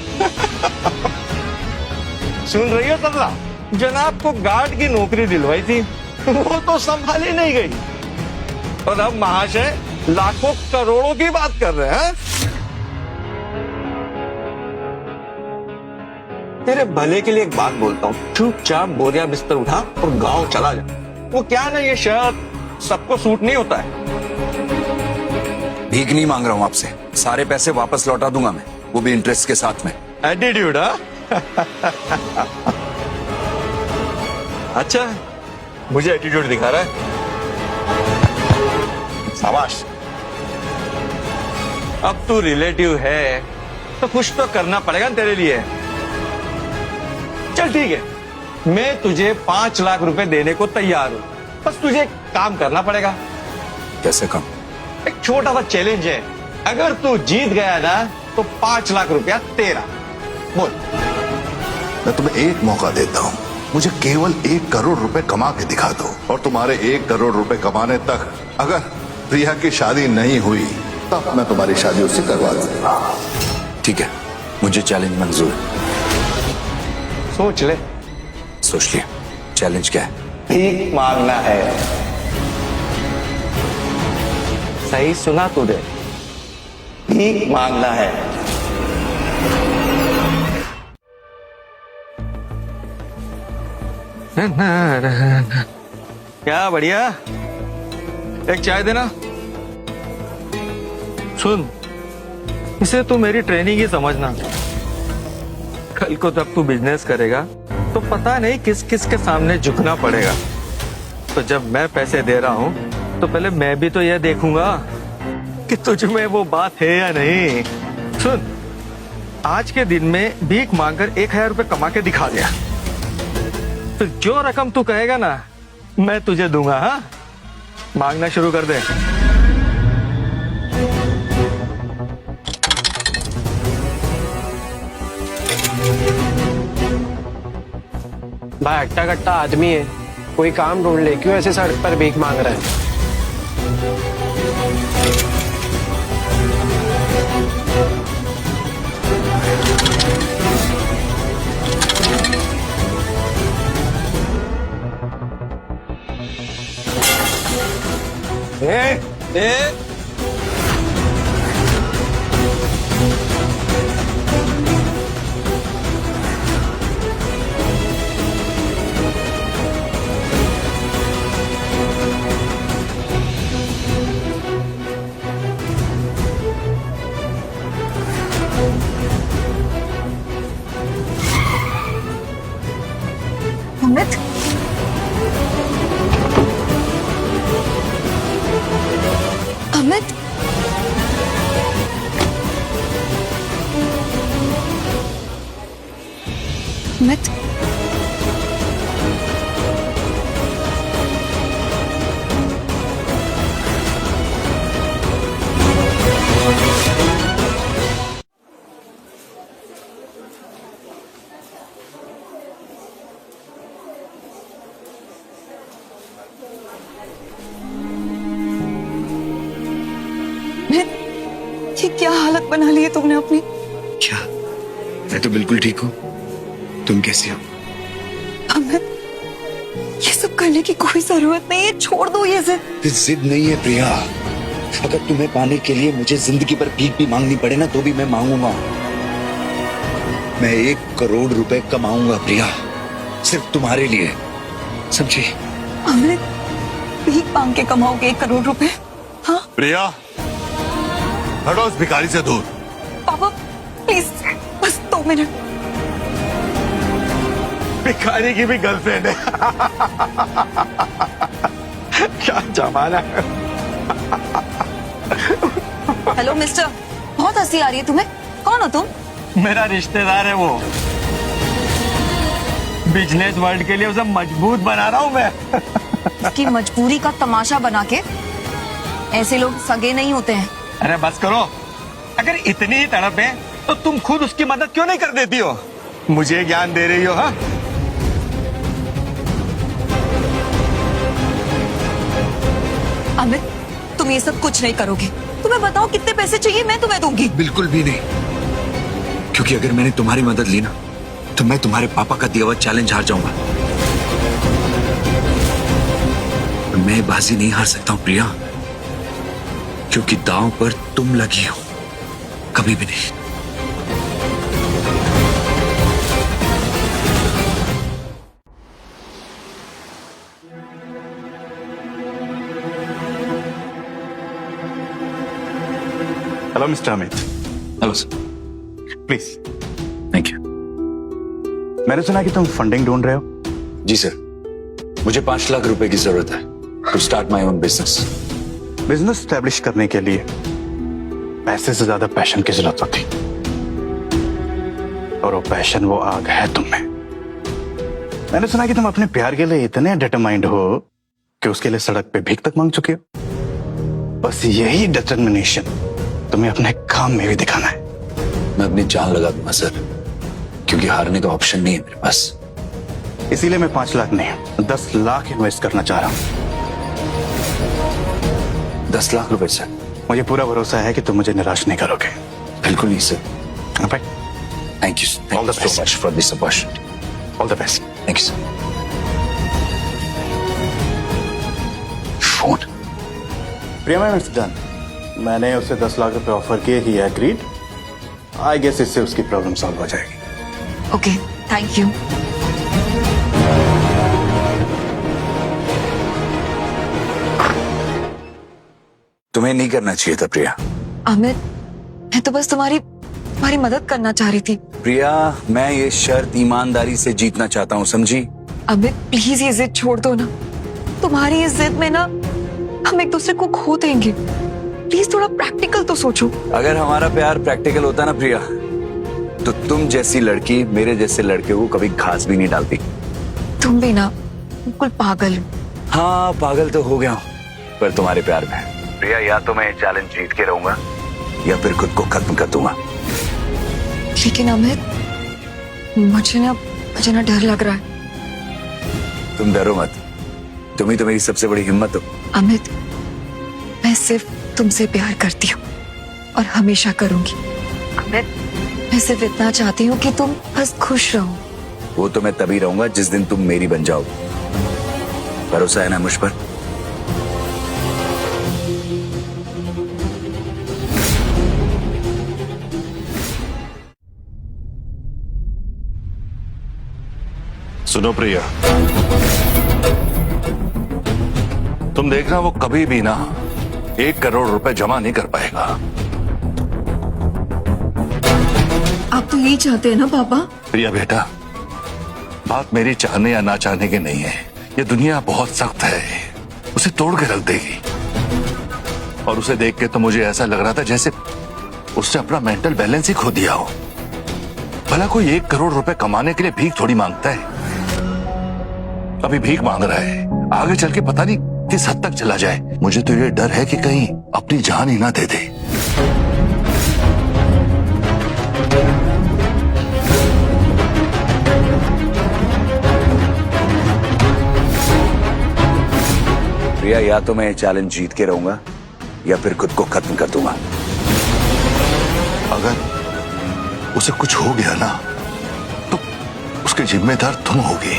सुन रही हो तबला, जनाब को गार्ड की नौकरी दिलवाई थी, वो तो संभाली नहीं गई, और अब महाशय लाखों करोड़ों की बात कर रहे हैं। तेरे भले के लिए एक बात बोलता हूँ, चुपचाप बोरिया बिस्तर उठा और गांव चला जा। वो क्या ना, ये शर्ट सबको सूट नहीं होता है। भीख नहीं मांग रहा हूं आपसे, सारे पैसे वापस लौटा दूंगा मैं, वो भी इंटरेस्ट के साथ में। एटीट्यूड? अच्छा, मुझे एटीट्यूड दिखा रहा है? शाबाश। अब तू रिलेटिव है तो कुछ तो करना पड़ेगा ना तेरे लिए। चल ठीक है, मैं तुझे 5 लाख रुपए देने को तैयार हूं, बस तुझे एक काम करना पड़ेगा। कैसे काम? एक छोटा सा चैलेंज है, अगर तू जीत गया ना तो 5 लाख रुपया तेरा। बोल। मैं तुम्हें एक मौका देता हूँ, मुझे केवल 1 करोड़ रुपए कमा के दिखा दो, और तुम्हारे 1 करोड़ रुपए कमाने तक अगर प्रिया की शादी नहीं हुई तब मैं तुम्हारी शादी उससे करवा दूंगा। ठीक है, मुझे चैलेंज मंजूर है। सोच ले। सोच लिया। चैलेंज क्या है? भीख मांगना है। सही सुना तूने, भीख मांगना है। क्या बढ़िया, एक चाय देना। सुन, इसे तू मेरी ट्रेनिंग ही समझना। कल को जब तू बिजनेस करेगा तो पता नहीं किस किस के सामने झुकना पड़ेगा, तो जब मैं पैसे दे रहा हूं तो पहले मैं भी तो यह देखूंगा कि तुझ में वो बात है या नहीं। सुन, आज के दिन में भीख मांगकर 1000 रुपए कमा के दिखा दिया, तो जो रकम तू कहेगा ना मैं तुझे दूंगा। हाँ, मांगना शुरू कर दे। भाई हट्टा कट्टा आदमी है, कोई काम ढूंढ ले, क्यों ऐसे सड़क पर भीख मांग रहा है? अमित, अमित, अमित, ये क्या हालत बना ली है तुमने अपनी? क्या? मैं तो बिल्कुल ठीक हूँ, तुम कैसी हो? अमित, ये सब करने की कोई जरूरत नहीं है, छोड़ दो ये जिद। जिद नहीं है प्रिया, अगर तुम्हें पाने के लिए मुझे जिंदगी भर भीख भी मांगनी पड़े ना तो भी मैं मांगूंगा। मैं 1 करोड़ रुपए कमाऊंगा प्रिया, सिर्फ तुम्हारे लिए, समझी? अमित, भीख मांग के कमाओगे 1 करोड़ रुपए? हाँ प्रिया, हटो उस भिखारी से दूर। पापा प्लीज, बस 2 मिनट। भिखारी की भी गर्लफ्रेंड है। क्या जमाना है। हेलो मिस्टर, बहुत हंसी आ रही है तुम्हें, कौन हो तुम? मेरा रिश्तेदार है वो, बिजनेस वर्ल्ड के लिए उसे मजबूत बना रहा हूं मैं। इसकी मजबूरी का तमाशा बना के ऐसे लोग सगे नहीं होते हैं। अरे बस करो, अगर इतनी ही तड़प है तो तुम खुद उसकी मदद क्यों नहीं कर देती हो? मुझे ज्ञान दे रही हो? हाँ, अमित, तुम ये सब कुछ नहीं करोगे। तुम्हें बताओ कितने पैसे चाहिए, मैं तुम्हें दूंगी। बिल्कुल भी नहीं, क्योंकि अगर मैंने तुम्हारी मदद ली ना तो मैं तुम्हारे पापा का दिया हुआ चैलेंज हार जाऊंगा। मैं बाजी नहीं हार सकता हूं प्रिया, क्योंकि दांव पर तुम लगी हो, कभी भी नहीं। Hello mister Amit. Hello sir. Please. Thank you. मैंने सुना कि तुम फंडिंग ढूंढ रहे हो। जी सर, मुझे 5 लाख रुपए की जरूरत है to start my own business. Business establish करने के लिए पैसे से ज्यादा पैशन की जरूरत होती, और वो पैशन, वो आग है तुम में। मैंने सुना कि तुम अपने प्यार के लिए इतने डिटरमाइंड हो कि उसके लिए सड़क पे भीख तक मांग चुके हो। बस यही डिटर्मिनेशन तुम्हें अपने काम में भी दिखाना है। मैं अपनी जान लगा दूंगा सर, क्योंकि हारने का ऑप्शन नहीं है मेरे पास। इसीलिए मैं 5 लाख नहीं 10 लाख इन्वेस्ट करना चाह रहा हूं। 10 लाख रुपए सर? मुझे पूरा भरोसा है कि तुम मुझे निराश नहीं करोगे। बिल्कुल नहीं sir. Thank you so much for this opportunity. All the best. Thank you sir. Phone. Priya ma'am, it's done. मैंने उसे 10 लाख रुपए ऑफर किए, ही एग्रीड। आई गेस इससे उसकी प्रॉब्लम सॉल्व हो जाएगी। Okay, thank you. तुम्हें नहीं करना चाहिए था प्रिया। अमित, मैं तो बस तुम्हारी मदद करना चाह रही थी। प्रिया, मैं ये शर्त ईमानदारी से जीतना चाहता हूँ, समझी? अमित प्लीज ये जिद छोड़ दो ना। तुम्हारी इस जिद में ना हम एक दूसरे को खो देंगे। प्लीज थोड़ा प्रैक्टिकल तो सोचो। अगर हमारा प्यार प्रैक्टिकल होता ना प्रिया, तो तुम जैसी लड़की मेरे जैसे लड़के को कभी घास भी नहीं डालती। तुम भी ना बिल्कुल पागल हो। हाँ, पागल तो हो गया हूँ, पर तुम्हारे प्यार में प्रिया, या तो मैं चैलेंज जीत के रहूंगा या फिर खुद को खत्म कर दूंगा। लेकिन अमित, मुझे ना डर लग रहा है। तुम डरो मत, तुम ही तो मेरी सबसे बड़ी हिम्मत हो। अमित, मैं सिर्फ तुमसे प्यार करती हूँ और हमेशा करूंगी। अमित, मैं सिर्फ इतना चाहती हूँ कि तुम बस खुश रहो। वो तो मैं तभी रहूंगा जिस दिन तुम मेरी बन जाओ। भरोसा है ना मुझ पर? सुनो प्रिया, तुम देखना वो कभी भी ना 1 करोड़ रुपए जमा नहीं कर पाएगा। आप तो यही चाहते हैं ना पापा? प्रिया बेटा, बात मेरी चाहने या ना चाहने की नहीं है। ये दुनिया बहुत सख्त है, उसे तोड़ के रख देगी। और उसे देख के तो मुझे ऐसा लग रहा था जैसे उसने अपना मेंटल बैलेंस ही खो दिया हो। भला कोई 1 करोड़ रुपए कमाने के लिए भीख थोड़ी मांगता है। अभी भीख मांग रहा है, आगे चल के पता नहीं किस हद तक चला जाए। मुझे तो ये डर है कि कहीं अपनी जान ही ना दे दे। प्रिया, या तो मैं ये चैलेंज जीत के रहूंगा या फिर खुद को खत्म कर दूंगा। अगर उसे कुछ हो गया ना तो उसके जिम्मेदार तुम होगे।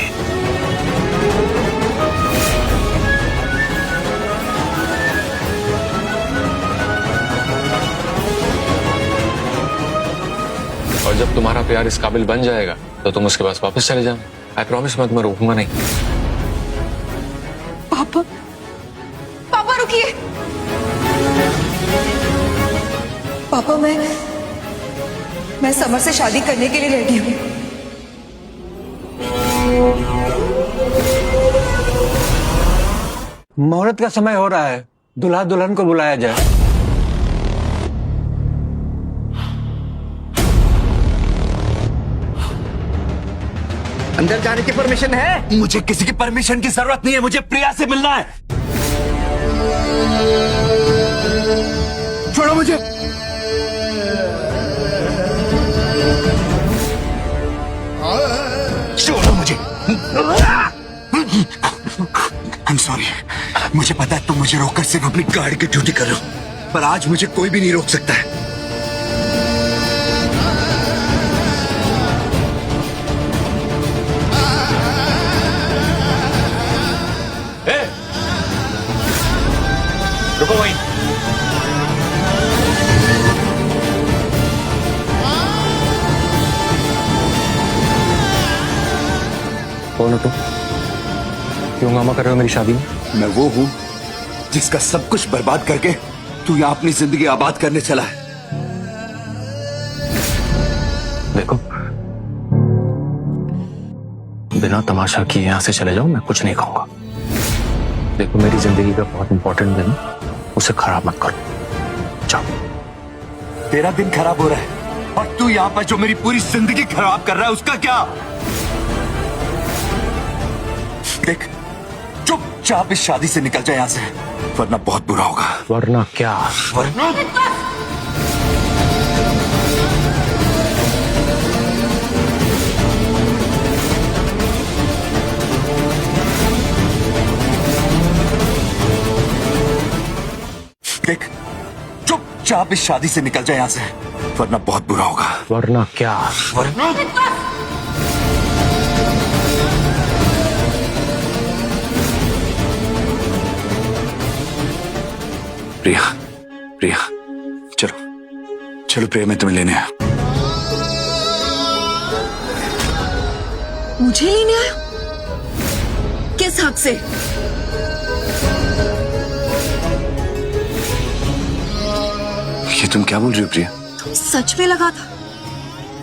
और जब तुम्हारा प्यार इस काबिल बन जाएगा तो तुम उसके पास वापस चले जाओ। आई प्रॉमिस, मैं तुम्हें रोकूंगा नहीं। पापा, पापा रुकिए। पापा, मैं समर से शादी करने के लिए रेडी हूँ। मुहूर्त का समय हो रहा है, दुल्हा दुल्हन को बुलाया जाए। अंदर जाने की परमिशन है? मुझे किसी की परमिशन की जरूरत नहीं है, मुझे प्रिया से मिलना है। मुझे पता है तुम मुझे रोककर सिर्फ अपनी गाड़ी की ड्यूटी कर रहे हो, पर आज मुझे कोई भी नहीं रोक सकता है। रुको वहीं। कौन हो तुम? क्यों हंगामा कर रहे हो मेरी शादी में? मैं वो हूं जिसका सब कुछ बर्बाद करके तू यहां अपनी जिंदगी आबाद करने चला है। देखो, बिना तमाशा किए यहां से चले जाओ, मैं कुछ नहीं कहूंगा। देखो, मेरी जिंदगी का बहुत इंपॉर्टेंट दिन है, उसे खराब मत करो। जाओ। तेरा दिन खराब हो रहा है और तू यहां पर जो मेरी पूरी जिंदगी खराब कर रहा है उसका क्या? देख, चुपचाप इस शादी से निकल जाए यहां से, वरना बहुत बुरा होगा। वरना क्या? वरना देख, चुपचाप इस शादी से निकल जाए यहां से, वरना बहुत बुरा होगा। वरना क्या? वरना प्रिया, प्रिया, चलो चलो प्रिया, मैं तुम्हें लेने आया। मुझे लेने आया? किस हक से? ये तुम क्या बोल रही हो प्रिया? सच में लगा था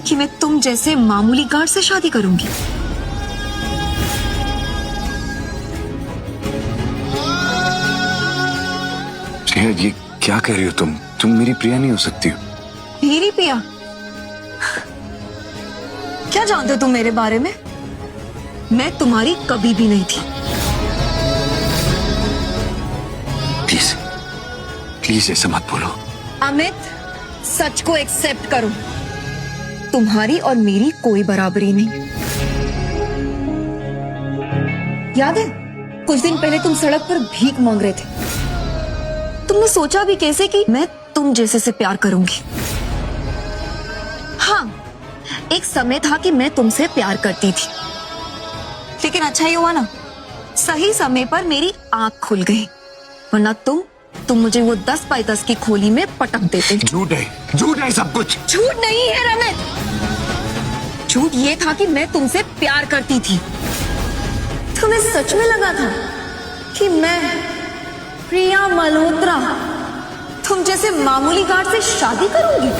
कि मैं तुम जैसे मामूली गार्ड से शादी करूंगी। प्रिया, ये क्या कह रही हो तुम? तुम मेरी प्रिया नहीं हो सकती हो। मेरी प्रिया? क्या जानते हो तुम मेरे बारे में? मैं तुम्हारी कभी भी नहीं थी। प्लीज प्लीज ऐसा मत बोलो। अमित, सच को एक्सेप्ट करो, तुम्हारी और मेरी कोई बराबरी नहीं। याद है कुछ दिन पहले तुम सड़क पर भीख मांग रहे थे? तुमने सोचा भी कैसे कि मैं तुम जैसे से प्यार करूंगी? हाँ, एक समय था कि मैं तुमसे प्यार करती थी, लेकिन अच्छा ही हुआ ना, सही समय पर मेरी आंख खुल गई, वरना तुम मुझे वो 10 बाई 10 की खोली में पटक देते। झूठ है सब कुछ। झूठ नहीं है रमित, झूठ ये था कि मैं तुमसे प्यार करती थी। तुम्हें सच में लगा था कि मैं प्रिया मल्होत्रा तुम जैसे मामूली गार्ड से शादी करूंगी?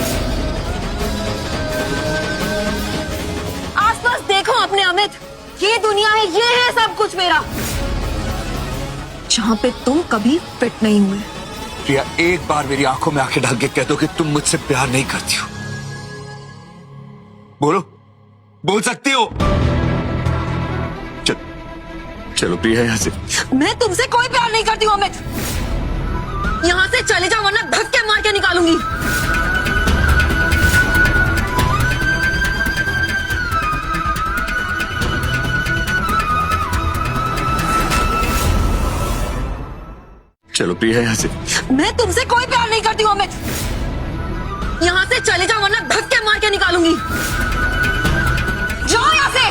आसपास देखो अपने अमित, ये दुनिया है, ये है सब कुछ मेरा, जहां पे तुम कभी फिट नहीं हुए। प्रिया, एक बार मेरी आंखों में आंखें डाल के कह दो कि तुम मुझसे प्यार नहीं करती हो। बोलो, बोल सकती हो? चलो प्रिया यहां से। मैं तुमसे कोई प्यार नहीं करती हूँ अमित, यहां से चले जाओ वरना धक्के मार के निकालूंगी। चलो प्रिया यहां से। मैं तुमसे कोई प्यार नहीं करती हूँ अमित, यहां से चले जाओ वरना धक्के मार के निकालूंगी। जाओ यहां से।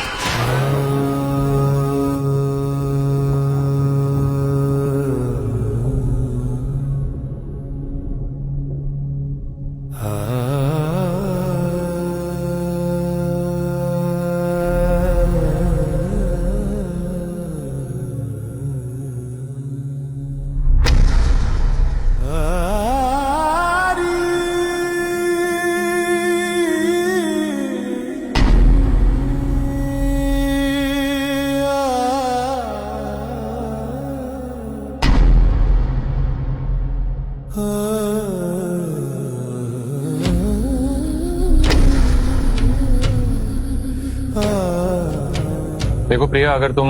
देखो प्रिया, अगर तुम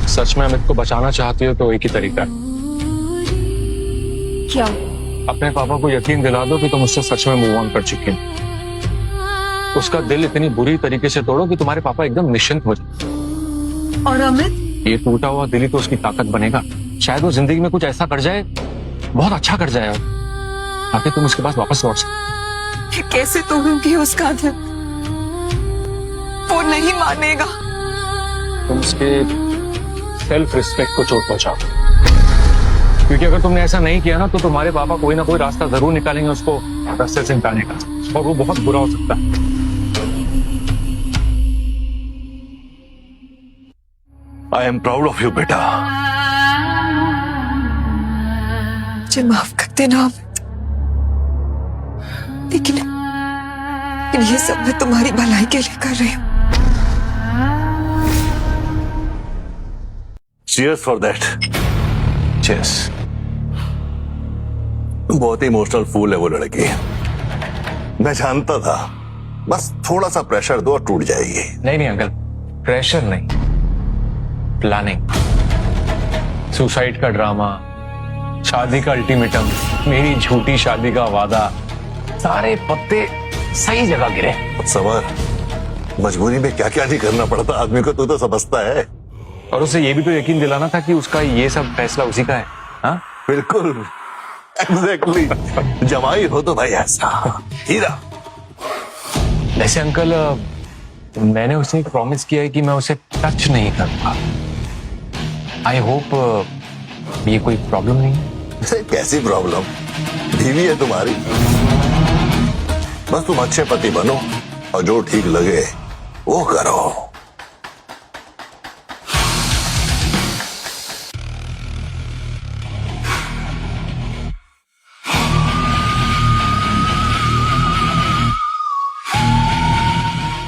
सच में अमित को बचाना चाहती हो तो एक ही तरीका है। क्या? अपने पापा को यकीन दिला दो कि तुम उससे सच में मूव ऑन कर चुकी हो। उसका दिल इतनी बुरी तरीके से तोड़ो कि तुम्हारे पापा एकदम निश्चिंत हो जाए। और अमित? ये टूटा हुआ दिल ही तो उसकी ताकत बनेगा। शायद वो जिंदगी में कुछ ऐसा कर जाए, बहुत अच्छा कर जाए, ताकि तुम उसके पास वापस लौट सको। कैसे तोड़ूंगी उसका दिल? वो नहीं मानेगा। तुम उसके सेल्फ रिस्पेक्ट को चोट पहुंचाओ, क्योंकि अगर तुमने ऐसा नहीं किया ना तो तुम्हारे पापा कोई ना कोई रास्ता जरूर निकालेंगे उसको रास्ते से हटाने का, और वो बहुत बुरा हो सकता है। I am proud of you बेटा। मुझे माफ कर देना लेकिन ये सब मैं तुम्हारी भलाई के लिए कर रही हूँ। Cheers for that. चीयर्स। बहुत ही इमोशनल फूल है वो लड़की, मैं जानता था। बस थोड़ा सा प्रेशर दो और टूट जाएगी। नहीं अंकल, प्रेशर नहीं, प्लानिंग। सुसाइड का ड्रामा, शादी का अल्टीमेटम, मेरी झूठी शादी का वादा, सारे पत्ते सही जगह गिरे। समर, मजबूरी में क्या क्या नहीं करना पड़ता आदमी को, तू तो समझता है। और उसे ये भी तो यकीन दिलाना था कि उसका ये सब फैसला उसी का है। हाँ बिल्कुल, एग्जैक्टली। जमाई हो तो भाई ऐसा हीरा। वैसे अंकल, मैंने उसे एक प्रॉमिस किया है कि मैं उसे टच नहीं करूंगा। आई होप ये कोई प्रॉब्लम नहीं है। कैसी प्रॉब्लम? बीवी है तुम्हारी, बस तुम अच्छे पति बनो और जो ठीक लगे वो करो।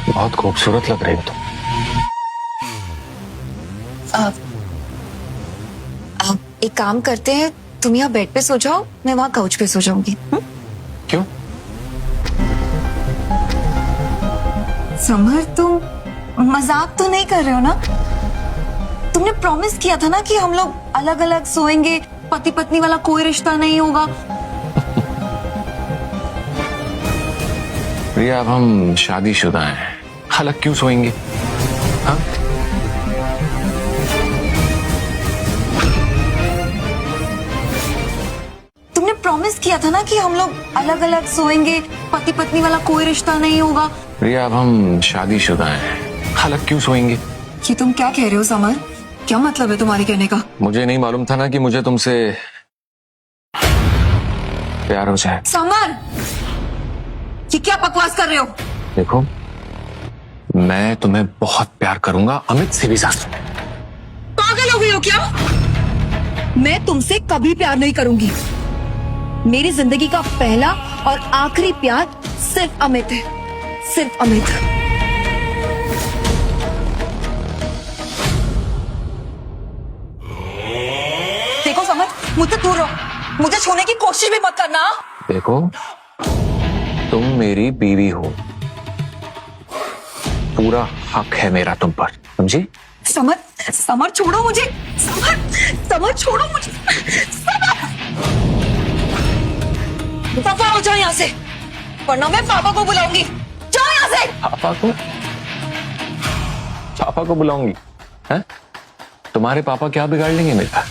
बहुत खूबसूरत लग रही हो तुम। एक काम करते हैं, तुम यहाँ बेड पे सो जाओ, मैं वहाँ काउच पे सो जाऊंगी। क्यों? समर, तुम मजाक तो नहीं कर रहे हो ना? तुमने प्रॉमिस किया था ना कि हम लोग अलग अलग सोएंगे, पति पत्नी वाला कोई रिश्ता नहीं होगा। प्रिया, अब हम शादीशुदा हैं, अलग क्यों सोएंगे? हाँ? तुमने प्रॉमिस किया था ना कि हम लोग अलग अलग सोएंगे, पति पत्नी वाला कोई रिश्ता नहीं होगा। प्रिया, अब हम शादीशुदा हैं, अलग क्यों सोएंगे? ये तुम क्या कह रहे हो समर? क्या मतलब है तुम्हारे कहने का? मुझे नहीं मालूम था ना कि मुझे तुमसे प्यार हो जाए। समर, ये क्या बकवास कर रहे हो? देखो, मैं तुम्हें बहुत प्यार करूंगा, अमित से भी ज्यादा। पागल हो गई हो क्या? मैं तुमसे कभी प्यार नहीं करूंगी। मेरी जिंदगी का पहला और आखिरी प्यार सिर्फ अमित है, सिर्फ अमित। देखो समर, मुझसे दूर रहो, मुझे छूने की कोशिश भी मत करना। देखो, तुम मेरी बीवी हो, पूरा हक है मेरा तुम पर, समझी? समर, समर छोड़ो मुझे। समर, समर छोड़ो मुझे। समर, दफा हो जाओ यहाँ से, वरना मैं पापा को बुलाऊंगी। जाओ यहाँ से। पापा को? पापा को बुलाऊंगी? हैं? तुम्हारे पापा क्या बिगाड़ लेंगे मेरा?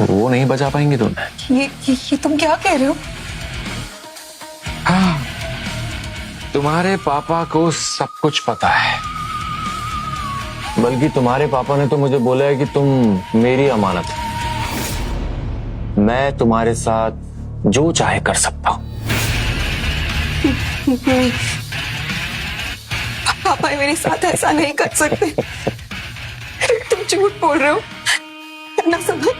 वो नहीं बचा पाएंगे तुम्हें। ये तुम क्या कह रहे हो? हाँ, तुम्हारे पापा को सब कुछ पता है, बल्कि तुम्हारे पापा ने तो मुझे बोला है कि तुम मेरी अमानत हो, मैं तुम्हारे साथ जो चाहे कर सकता हूं। पापा मेरे साथ ऐसा नहीं कर सकते। तुम झूठ बोल रहे हो ना समझ?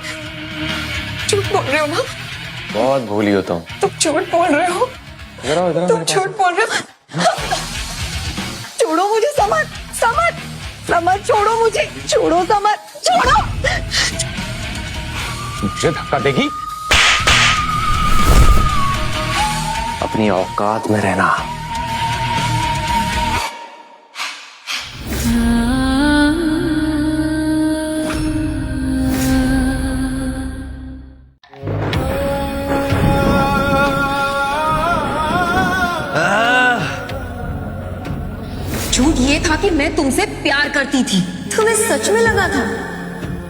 झूठ बोल रहे हो ना? बहुत भूली हो तुम झूठ बोल रहे हो। तुम झूठ बोल रहे हो। छोड़ो मुझे समर, समर, समर छोड़ो मुझे, छोड़ो समर, छोड़ो। मुझे धक्का देगी? अपनी औकात में रहना। झूठ ये था कि मैं तुमसे प्यार करती थी। तुम्हें सच में लगा था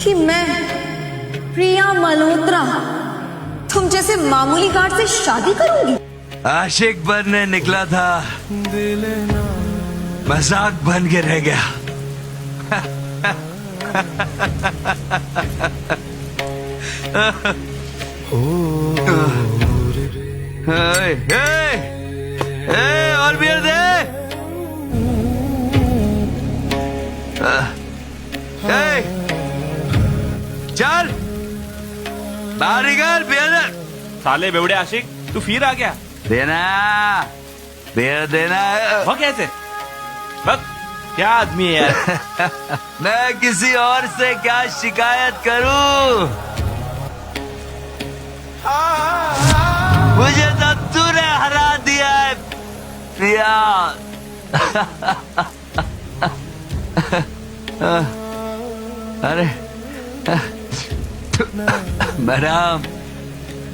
कि मैं प्रिया मल्होत्रा तुम जैसे मामूली गार्ड से शादी करोगी? आशिक बनने निकला था, मजाक बन के रह गया। और बियर दे। चल बाहर निकल, बियर दे। साले बेवड़े आशिक, तू फिर आ गया? देना बियर देना। वो कैसे? बस क्या आदमी है यार। मैं किसी और से क्या शिकायत करूं? मुझे तो तूने हरा दिया है प्रिया। अरे मैडम,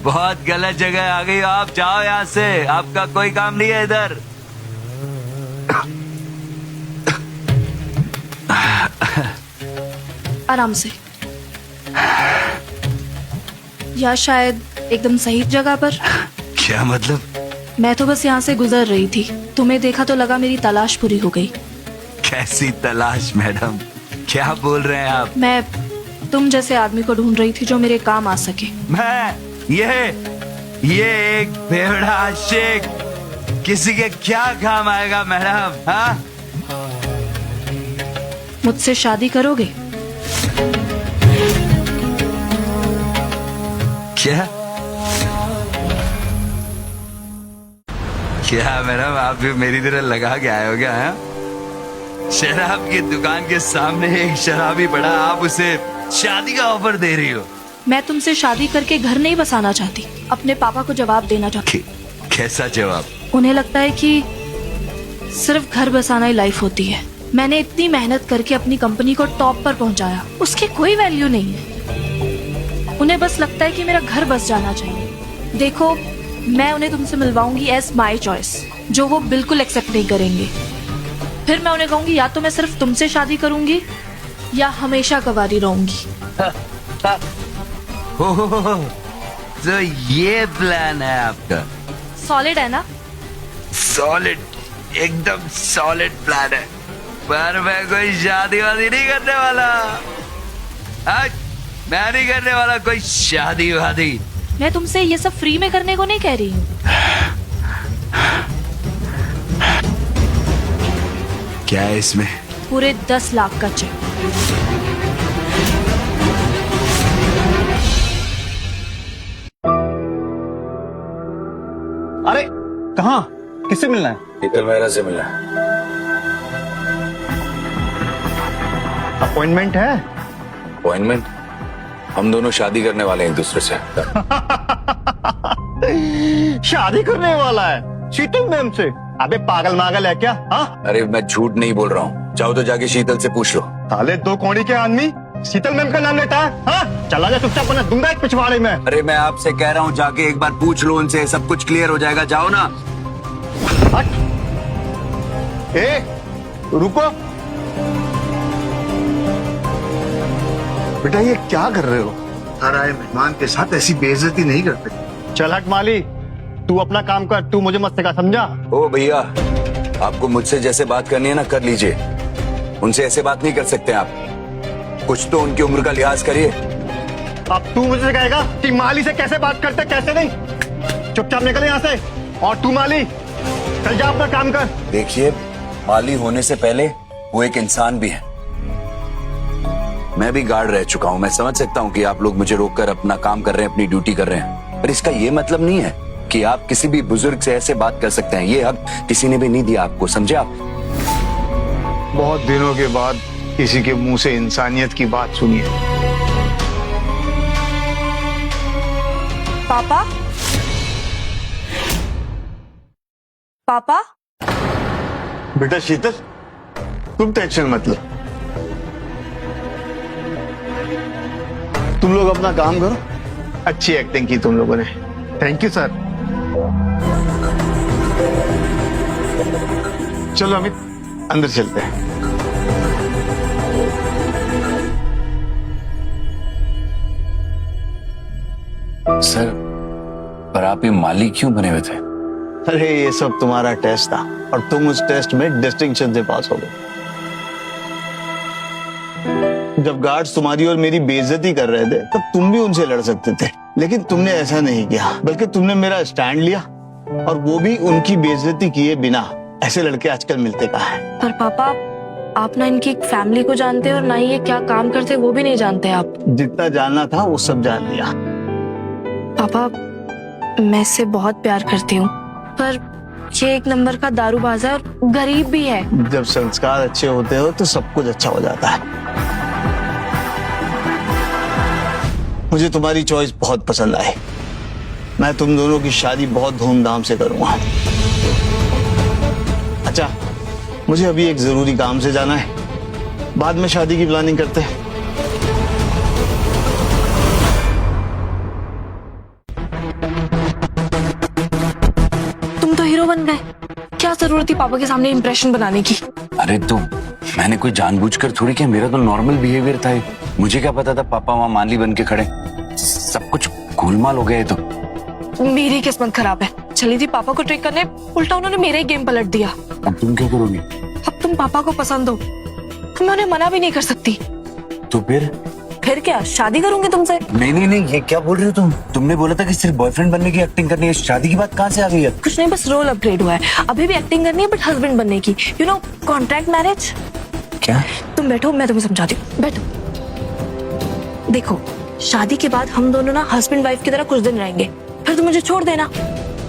बहुत गलत जगह आ गई हो आप, जाओ यहाँ से, आपका कोई काम नहीं है इधर। आराम से, या शायद एकदम सही जगह पर। क्या मतलब? मैं तो बस यहाँ से गुजर रही थी, तुम्हें देखा तो लगा मेरी तलाश पूरी हो गई। कैसी तलाश मैडम, क्या बोल रहे हैं आप? मैं तुम जैसे आदमी को ढूंढ रही थी जो मेरे काम आ सके। मैं ये एक बेवड़ा आशिक किसी के क्या काम आएगा मैडम? हाँ, मुझसे शादी करोगे? क्या क्या मैडम, आप भी मेरी तरह लगा के आए हो क्या? है शराब की दुकान के सामने एक शराबी पड़ा, आप उसे शादी का ऑफर दे रही हो? मैं तुमसे शादी करके घर नहीं बसाना चाहती, अपने पापा को जवाब देना चाहती। कैसा जवाब? उन्हें लगता है कि सिर्फ घर बसाना ही लाइफ होती है। मैंने इतनी मेहनत करके अपनी कंपनी को टॉप पर पहुंचाया, उसकी कोई वैल्यू नहीं है। उन्हें बस लगता है कि मेरा घर बस जाना चाहिए। देखो, मैं उन्हें तुमसे मिलवाऊंगी एज माई चॉइस, जो वो बिल्कुल एक्सेप्ट नहीं करेंगे। फिर मैं उन्हें कहूंगी या तो मैं सिर्फ तुमसे शादी करूंगी या हमेशा कुंवारी रहूंगी। तो ये प्लान है आपका? सॉलिड है ना? सॉलिड, एकदम सॉलिड प्लान है, पर मैं कोई शादी वादी नहीं करने वाला। आज मैं नहीं करने वाला कोई शादी वादी। मैं तुमसे ये सब फ्री में करने को नहीं कह रही हूँ। क्या है इसमें? पूरे 10 लाख का चेक। अरे कहाँ, किससे मिलना है? शीतल मेहरा से मिलना है। अपॉइंटमेंट है? अपॉइंटमेंट? हम दोनों शादी करने वाले हैं एक दूसरे से। शादी करने वाला है शीतल मैम से? अबे पागल मागल है क्या? हाँ, अरे मैं झूठ नहीं बोल रहा हूँ, चाहो तो जाके शीतल से पूछ लो। साले दो कौड़ी के आदमी शीतल मैम का नाम लेता है? हाँ, चला जा चुपचाप, वरना दूंगा एक पिछवाड़े में। अरे मैं आपसे कह रहा हूँ, जाके एक बार पूछ लो उनसे, सब कुछ क्लियर हो जाएगा, जाओ ना। हट। ए, रुको बेटा, ये क्या कर रहे हो? हर आए मेहमान के साथ ऐसी बेइज्जती नहीं करते। चल हट माली, तू अपना काम कर, तू मुझे मत सिखा, समझा? ओ भैया, आपको मुझसे जैसे बात करनी है ना, कर लीजिए, उनसे ऐसे बात नहीं कर सकते आप। कुछ तो उनकी उम्र का लिहाज करिए। अब तू मुझे सिखाएगा कि माली से कैसे बात करते कैसे नहीं? चुपचाप निकल यहाँ से। और तू माली, चल जा अपना काम कर। देखिए, माली होने से पहले वो एक इंसान भी है। मैं भी गार्ड रह चुका हूँ, मैं समझ सकता हूँ कि आप लोग मुझे रोककर अपना काम कर रहे हैं, अपनी ड्यूटी कर रहे हैं, पर इसका ये मतलब नहीं है कि आप किसी भी बुजुर्ग से ऐसे बात कर सकते हैं। ये हक किसी ने भी नहीं दिया आपको, समझे आप? बहुत दिनों के बाद किसी के मुंह से इंसानियत की बात सुनिए। पापा, पापा। बेटा शीतल, तुम टेंशन मत लो, तुम लोग अपना काम करो। अच्छी एक्टिंग की तुम लोगों ने, थैंक यू सर। चलो अमित, अंदर चलते हैं। सर, पर आप ये माली क्यों बने हुए थे? अरे ये सब तुम्हारा टेस्ट था और तुम उस टेस्ट में डिस्टिंक्शन से पास हो गए। जब गार्ड्स तुम्हारी और मेरी बेइज्जती कर रहे थे तब तुम भी उनसे लड़ सकते थे, लेकिन तुमने ऐसा नहीं किया, बल्कि तुमने मेरा स्टैंड लिया, और वो भी उनकी बेइज्जती किए बिना। ऐसे लड़के आजकल मिलते कहाँ हैं? पर पापा, आप ना इनकी फैमिली को जानते हैं और ना ही ये क्या काम करते वो भी नहीं जानते आप। जितना जानना था वो सब जान लिया। पापा, मैं इससे बहुत प्यार करती हूँ, पर ये एक नंबर का दारूबाज है और गरीब भी है। जब संस्कार अच्छे होते हो तो सब कुछ अच्छा हो जाता है। मुझे तुम्हारी चॉइस बहुत पसंद आई। मैं तुम दोनों की शादी बहुत धूमधाम से करूंगा। अच्छा, मुझे अभी एक जरूरी काम से जाना है, बाद में शादी की प्लानिंग करते हैं। तुम तो हीरो बन गए, क्या जरूरत थी पापा के सामने इंप्रेशन बनाने की? अरे तो मैंने कोई जानबूझकर थोड़ी किया, मेरा तो नॉर्मल बिहेवियर था। मुझे क्या पता था पापा वहां माली बन के खड़े। सब कुछ गोलमाल हो गया है। तो मेरी किस्मत खराब है, चली थी पापा को ट्रिक करने, उल्टा उन्होंने मेरा ही गेम पलट दिया। अब तुम क्या करोगी? अब तुम पापा को पसंद हो, मैं उन्हें मना भी नहीं कर सकती। तो फिर क्या, शादी करूंगी तुमसे? नहीं, ये क्या बोल रहे हो तुम? तुमने बोला था कि सिर्फ बॉयफ्रेंड बनने की एक्टिंग करनी है, शादी की बात कहाँ से आ गई है? कुछ नहीं, बस रोल अपग्रेड हुआ है। अभी भी एक्टिंग करनी है, बट हस्बैंड बनने की। You know, contract marriage. क्या? तुम बैठो, मैं तुम्हें समझाती हूँ, बैठो। देखो, शादी के बाद हम दोनों ना हस्बैंड वाइफ की तरह कुछ दिन रहेंगे, फिर तुम मुझे छोड़ देना।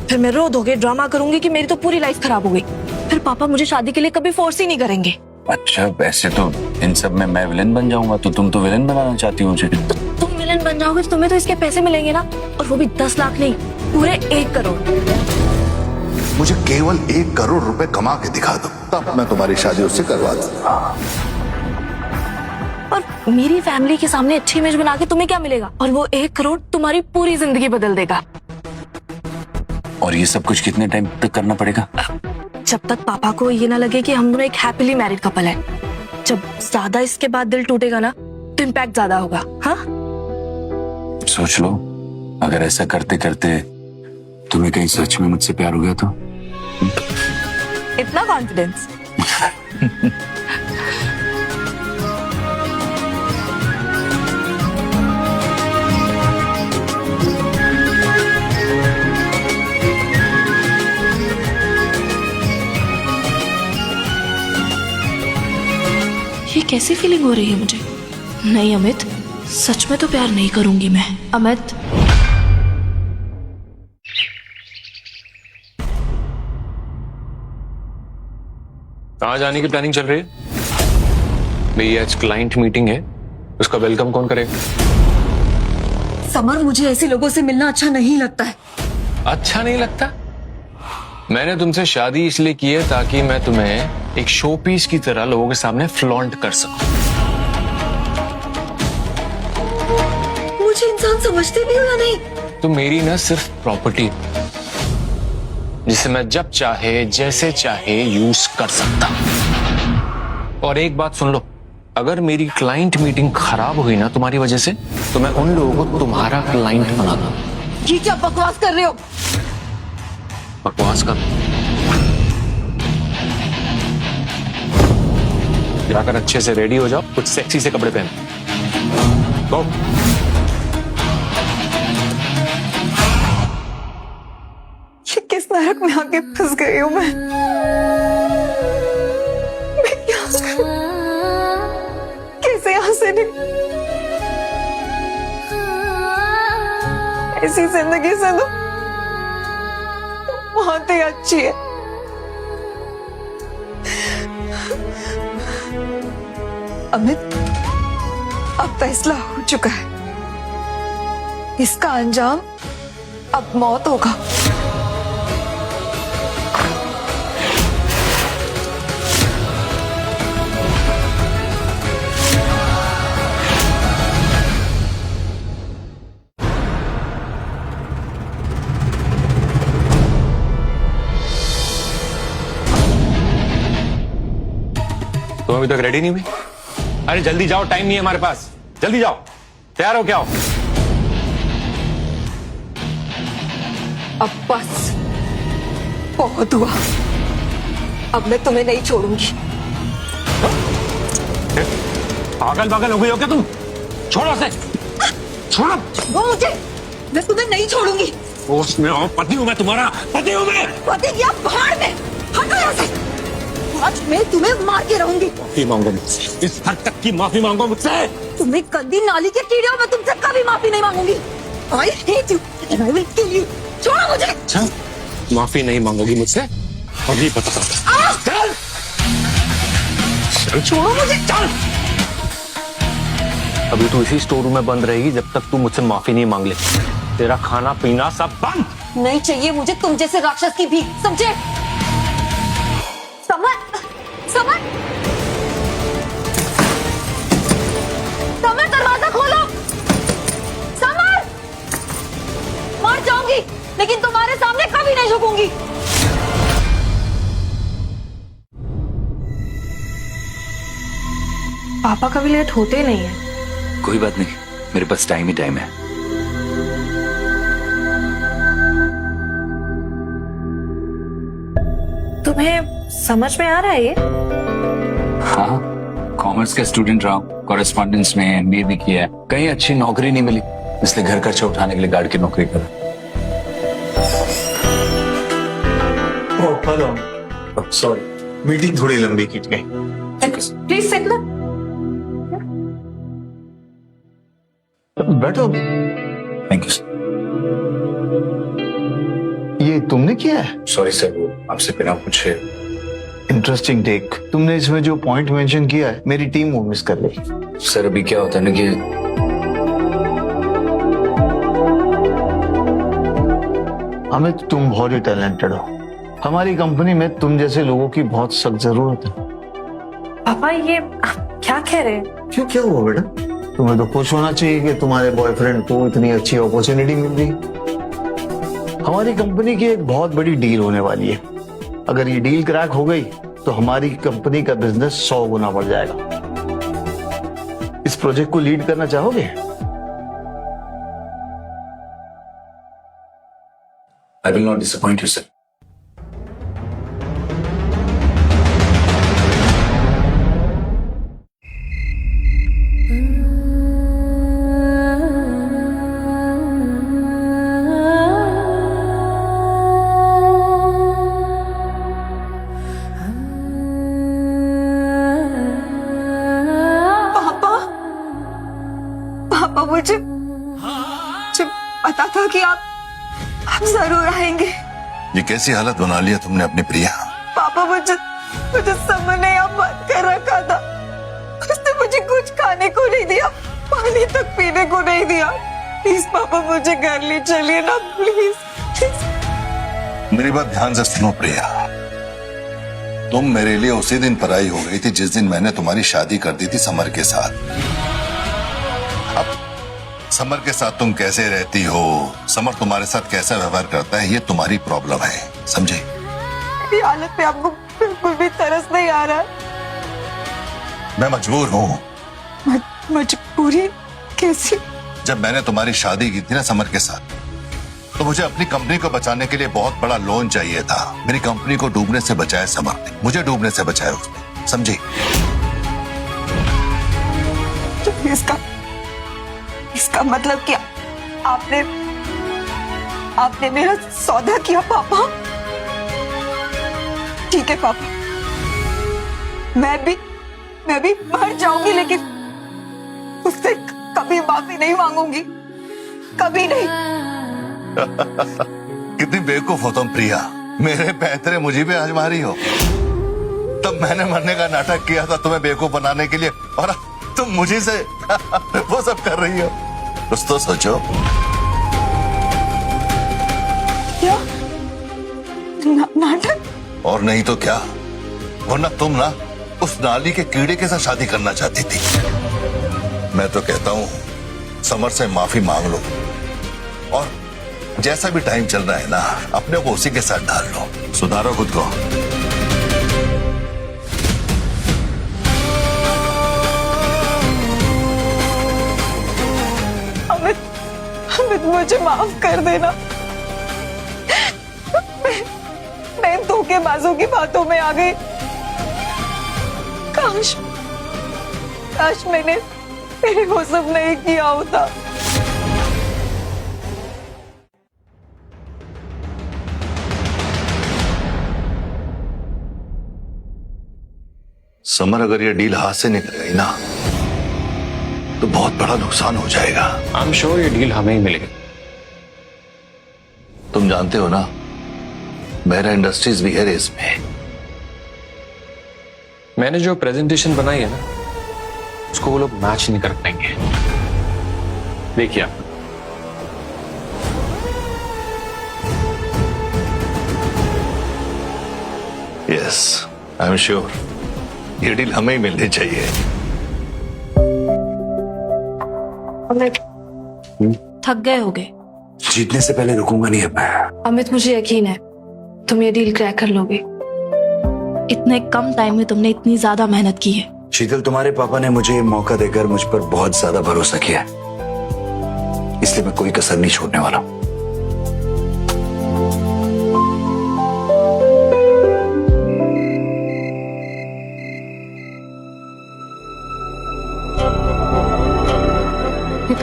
फिर मैं रो धो के ड्रामा करूंगी कि मेरी तो पूरी लाइफ खराब हो गई। फिर पापा मुझे शादी के लिए कभी फोर्स ही नहीं करेंगे। अच्छा, वैसे तो इन सब में मैं विलेन बन जाऊंगा, तो तुम तो विलेन बनाना चाहती हो मुझे। तो तुम विलेन बन जाओगे तो तुम्हें तो इसके पैसे मिलेंगे ना, और वो भी 10 लाख नहीं, पूरे 1 करोड़। मुझे केवल 1 करोड़ रुपए कमा के दिखा दो, तब मैं तुम्हारी शादी उससे करवा दूंगा। और मेरी फैमिली के सामने अच्छी इमेज बना के तुम्हें क्या मिलेगा? और वो 1 करोड़ तुम्हारी पूरी जिंदगी बदल देगा। और ये सब कुछ कितने टाइम तक करना पड़ेगा? जब तक पापा को ये ना लगे कि हम दोनों एक हैप्पीली मैरिड कपल है। जब ज्यादा इसके बाद दिल टूटेगा ना, तो इम्पैक्ट ज्यादा होगा। हाँ, सोच लो, अगर ऐसा करते करते तुम्हें कहीं सच में मुझसे प्यार हो गया तो? इतना कॉन्फिडेंस? ये कैसी फीलिंग हो रही है मुझे? नहीं अमित, सच में तो प्यार नहीं करूंगी मैं। अमित, कहाँ जाने की प्लानिंग चल रही है? भैया आज क्लाइंट मीटिंग है, उसका वेलकम कौन करेगा? समर, मुझे ऐसे लोगों से मिलना अच्छा नहीं लगता है। अच्छा नहीं लगता? मैंने तुमसे शादी इसलिए की है ताकि मैं तुम्हें एक शो पीस की तरह लोगों के सामने फ्लॉन्ट कर सकूं। मुझे इंसान समझते भी हो या नहीं? तो मेरी ना सिर्फ प्रॉपर्टी, जिसे मैं जब चाहे जैसे चाहे यूज कर सकता। और एक बात सुन लो, अगर मेरी क्लाइंट मीटिंग खराब हुई ना तुम्हारी वजह से, तो मैं उन लोगों को तुम्हारा क्लाइंट बना दूं। ये क्या बकवास कर रहे हो? बकवास कर, जाकर अच्छे से रेडी हो जाओ, कुछ सेक्सी से कपड़े पहन गो। ये किस नरक में आके फंस गई हूं मैं क्या करूं? कैसे यहां से ऐसी जिंदगी से तो बहुत ही अच्छी है। अमित, अब फैसला हो चुका है, इसका अंजाम अब मौत होगा। तुम अभी तक रेडी नहीं हुई? अरे जल्दी जाओ, टाइम नहीं है हमारे पास, जल्दी जाओ, तैयार हो क्या हो? अब बस बहुत हुआ। अब मैं तुम्हें नहीं छोड़ूंगी। पागल पागल हो गई हो क्या तुम? छोड़ो से, छोड़ो। वो मुझे, मैं तुम्हें नहीं छोड़ूंगी। उसमें और पति हूँ मैं, तुम्हारा पति हूँ मैं। पति क्या भाड़ में, हटो यहाँ से। आज मैं तुम्हें मार के रहूंगी। माफी मांगो मुझसे, इस हद तक की माफी मांगो मुझसे। तुम्हें गंदी नाली के कीड़े हो, मैं तुमसे कभी माफी नहीं मांगूंगी। I hate you and I will kill you. छोड़ो मुझे। अच्छा, माफी नहीं मांगोगी मुझसे? अभी बता। चल, छोड़ो मुझे। चल। अभी तू इसी स्टोर रूम में बंद रहेगी जब तक तू मुझसे माफी नहीं मांग ले। तेरा खाना पीना सब बंद। नहीं चाहिए मुझे तुम जैसे राक्षस की भीख, समझे? समर, समर, समर, दरवाजा खोलो। समर, मर जाऊंगी लेकिन तुम्हारे सामने कभी नहीं झुकूंगी। पापा कभी लेट होते नहीं है। कोई बात नहीं, मेरे पास टाइम ही टाइम है। तुम्हें समझ में आ रहा है ये? हाँ, कॉमर्स का स्टूडेंट रहा हूँ, कॉरेस्पॉन्डेंस में एमबीए भी किया है। कहीं अच्छी नौकरी नहीं मिली, इसलिए घर खर्चा उठाने के लिए गार्ड की नौकरी करा। हेलो, सॉरी, मीटिंग थोड़ी लंबी खींच गई। प्लीज सिट लो। बैठो। Thank you sir. ये तुमने किया है? सॉरी सर, वो आपसे बिना पूछे। Interesting take. तुमने इसमें जो पॉइंट मेंशन किया है, मेरी टीम वो मिस कर लेगी। सर अभी क्या होता है ना कि अमित, तुम बहुत ही टैलेंटेड हो। हमारी कंपनी में तुम जैसे लोगों की बहुत सख्त जरूरत है। पापा ये आप क्या कह रहे हैं? क्यों, क्या हुआ बेटा? तुम्हें तो खुश होना चाहिए कि तुम्हारे बॉयफ्रेंड को इतनी अच्छी अपॉर्चुनिटी मिल रही। हमारी कंपनी की एक बहुत बड़ी डील होने वाली है। अगर ये डील क्रैक हो गई तो हमारी कंपनी का बिजनेस 100 गुना बढ़ जाएगा। इस प्रोजेक्ट को लीड करना चाहोगे? I will not disappoint you sir. पापा, मुझे पता था कि आप जरूर आएंगे। ये कैसी हालत बना लिया तुमने अपनी प्रिया? पापा, मुझे समझ नहीं आप बंद कर रखा था। उसने मुझे कुछ खाने को नहीं दिया, पानी तक पीने को नहीं दिया। प्लीज पापा, मुझे घर ले चलिए ना, प्लीज। मेरी बात ध्यान से सुनो प्रिया। तुम मेरे लिए उसी दिन पराई हो गई थी जिस दिन मैंने तुम्हारी शादी कर दी थी समर के साथ। अब समर के साथ तुम कैसे रहती हो, समर तुम्हारे साथ कैसा व्यवहार करता है, ये तुम्हारी प्रॉब्लम है, समझे? मेरी हालत पे आपको बिल्कुल भी तरस नहीं आ रहा। मैं मजबूर हूँ। मजबूरी कैसी? जब मैंने तुम्हारी शादी की थी ना समर के साथ, तो मुझे अपनी कंपनी को बचाने के लिए बहुत बड़ा लोन चाहिए था। मेरी कंपनी को डूबने से बचाया समर ने, मुझे डूबने से बचाया उसने, समझी? इसका मतलब क्या? आपने मेरा सौदा किया पापा? ठीक है पापा, मैं भी मर जाऊंगी लेकिन उससे कभी माफी नहीं मांगूंगी, कभी नहीं। कितनी बेवकूफ हो तुम प्रिया, मेरे पैतरे मुझे भी आजमा रही हो। तब मैंने मरने का नाटक किया था तुम्हें बेवकूफ बनाने के लिए, और तुम मुझे से वो सब कर रही हो। कुछ तो सोचो। क्या नाटक? और नहीं तो क्या, वरना तुम ना उस नाली के कीड़े के साथ शादी करना चाहती थी। मैं तो कहता हूं समर से माफी मांग लो, और जैसा भी टाइम चल रहा है ना, अपने को उसी के साथ डाल लो, सुधारो खुद को। अमित, मुझे माफ कर देना। धोखेबाजों की बातों में आ गई। काश मैंने वो सब नहीं किया होता। समर, अगर ये डील हाथ से निकल गई ना तो बहुत बड़ा नुकसान हो जाएगा। आई एम श्योर ये डील हमें ही मिलेगी। तुम जानते हो ना, मेरा इंडस्ट्रीज भी है रेस में। मैंने जो प्रेजेंटेशन बनाई है ना, उसको वो लोग मैच नहीं कर पाएंगे। देखिए आप, यस, आई एम श्योर ये डील हमें ही मिलनी चाहिए। थक गए होगे। जीतने से पहले रुकूंगा नहीं अब मैं। अमित, मुझे यकीन है तुम ये डील क्रैक कर लोगे। इतने कम टाइम में तुमने इतनी ज्यादा मेहनत की है। शीतल, तुम्हारे पापा ने मुझे ये मौका देकर मुझ पर बहुत ज्यादा भरोसा किया है, इसलिए मैं कोई कसर नहीं छोड़ने वाला हूं।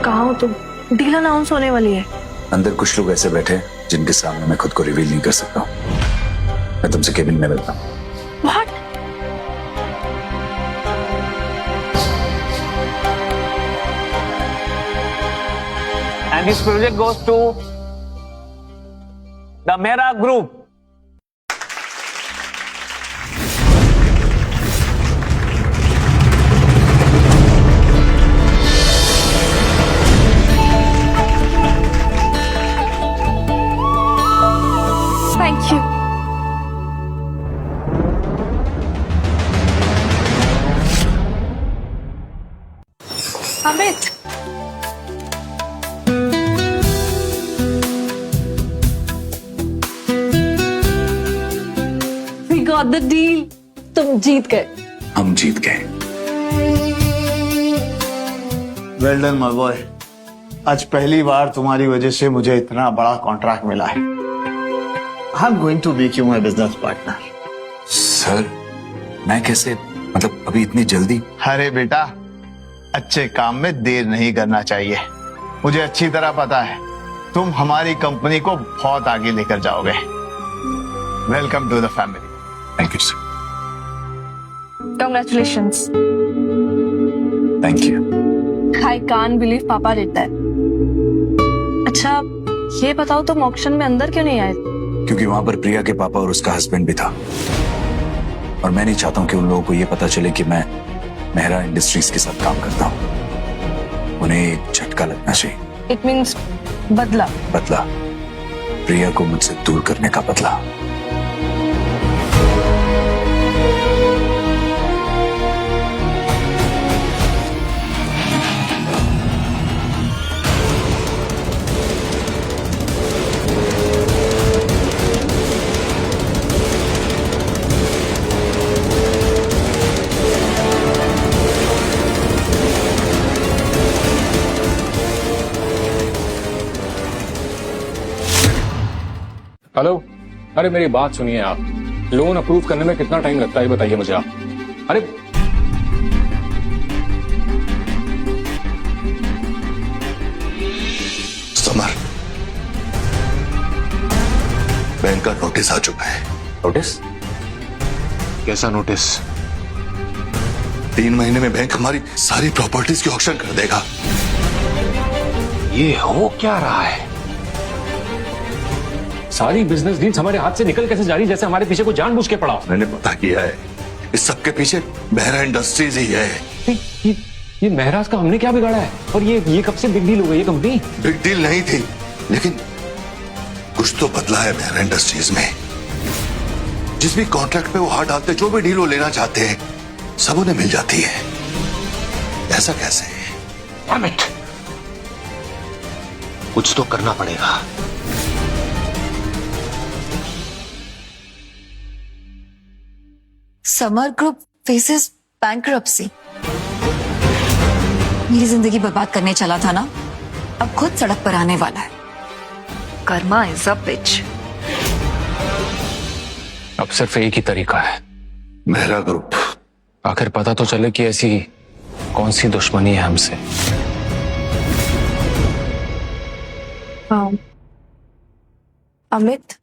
कहाँ हो तुम? डील अनाउंस होने वाली है। अंदर कुछ लोग ऐसे बैठे हैं जिनके सामने मैं खुद को रिवील नहीं कर सकता हूं। मैं तुमसे केबिन में मिलता हूं। What? And this project goes to the Mera Group. Thank you. Amit. We got the deal. तुम जीत गए। हम जीत गए। Well done my boy. आज पहली बार तुम्हारी वजह से मुझे इतना बड़ा कॉन्ट्रैक्ट मिला है। I am going to make you my business partner. Sir, मैं कैसे, मतलब अभी इतनी जल्दी? अरे बेटा, अच्छे काम में देर नहीं करना चाहिए। मुझे अच्छी तरह पता है तुम हमारी कंपनी को बहुत आगे लेकर जाओगे। Welcome to the family. Thank you sir. Congratulations. Thank you. I can't believe पापा देता है। अच्छा, ये बताओ तुम ऑक्शन में अंदर क्यों नहीं आए? क्योंकि वहां पर प्रिया के पापा और उसका हस्बैंड भी था, और मैं नहीं चाहता हूं कि उन लोगों को ये पता चले कि मैं मेहरा इंडस्ट्रीज के साथ काम करता हूं। उन्हें एक झटका लगना चाहिए। It means बदला। बदला, प्रिया को मुझसे दूर करने का बदला। हेलो, अरे मेरी बात सुनिए आप। लोन अप्रूव करने में कितना टाइम लगता है बताइए मुझे आप। अरे समर, बैंक का नोटिस आ चुका है। नोटिस? कैसा नोटिस? 3 महीने में बैंक हमारी सारी प्रॉपर्टीज की ऑक्शन कर देगा। ये हो क्या रहा है? सारी बिजनेस डील्स हमारे हाथ से निकल कैसे जा रही, जैसे हमारे पीछे कोई जानबूझ के पड़ा। मैंने पता किया है, इस सब के पीछे मेहरा इंडस्ट्रीज ही है। ये महराज का हमने क्या बिगाड़ा है? और ये कब से बिग डील हो गई ये कंपनी? बिग डील नहीं थी, लेकिन कुछ तो बदला है मेहरा इंडस्ट्रीज में। जिस भी कॉन्ट्रैक्ट पे वो हाथ डालते, जो भी डील वो लेना चाहते हैं, सब उन्हें मिल जाती है। ऐसा कैसे? अमित, कुछ तो करना पड़ेगा। Summer group faces bankruptcy. मेरी जिंदगी बर्बाद करने चला था ना, अब खुद सड़क पर आने वाला है। कर्मा इज अ बिच। अब सिर्फ एक ही तरीका है, मेहरा ग्रुप। आखिर पता तो चले कि ऐसी कौन सी दुश्मनी है हमसे। अमित,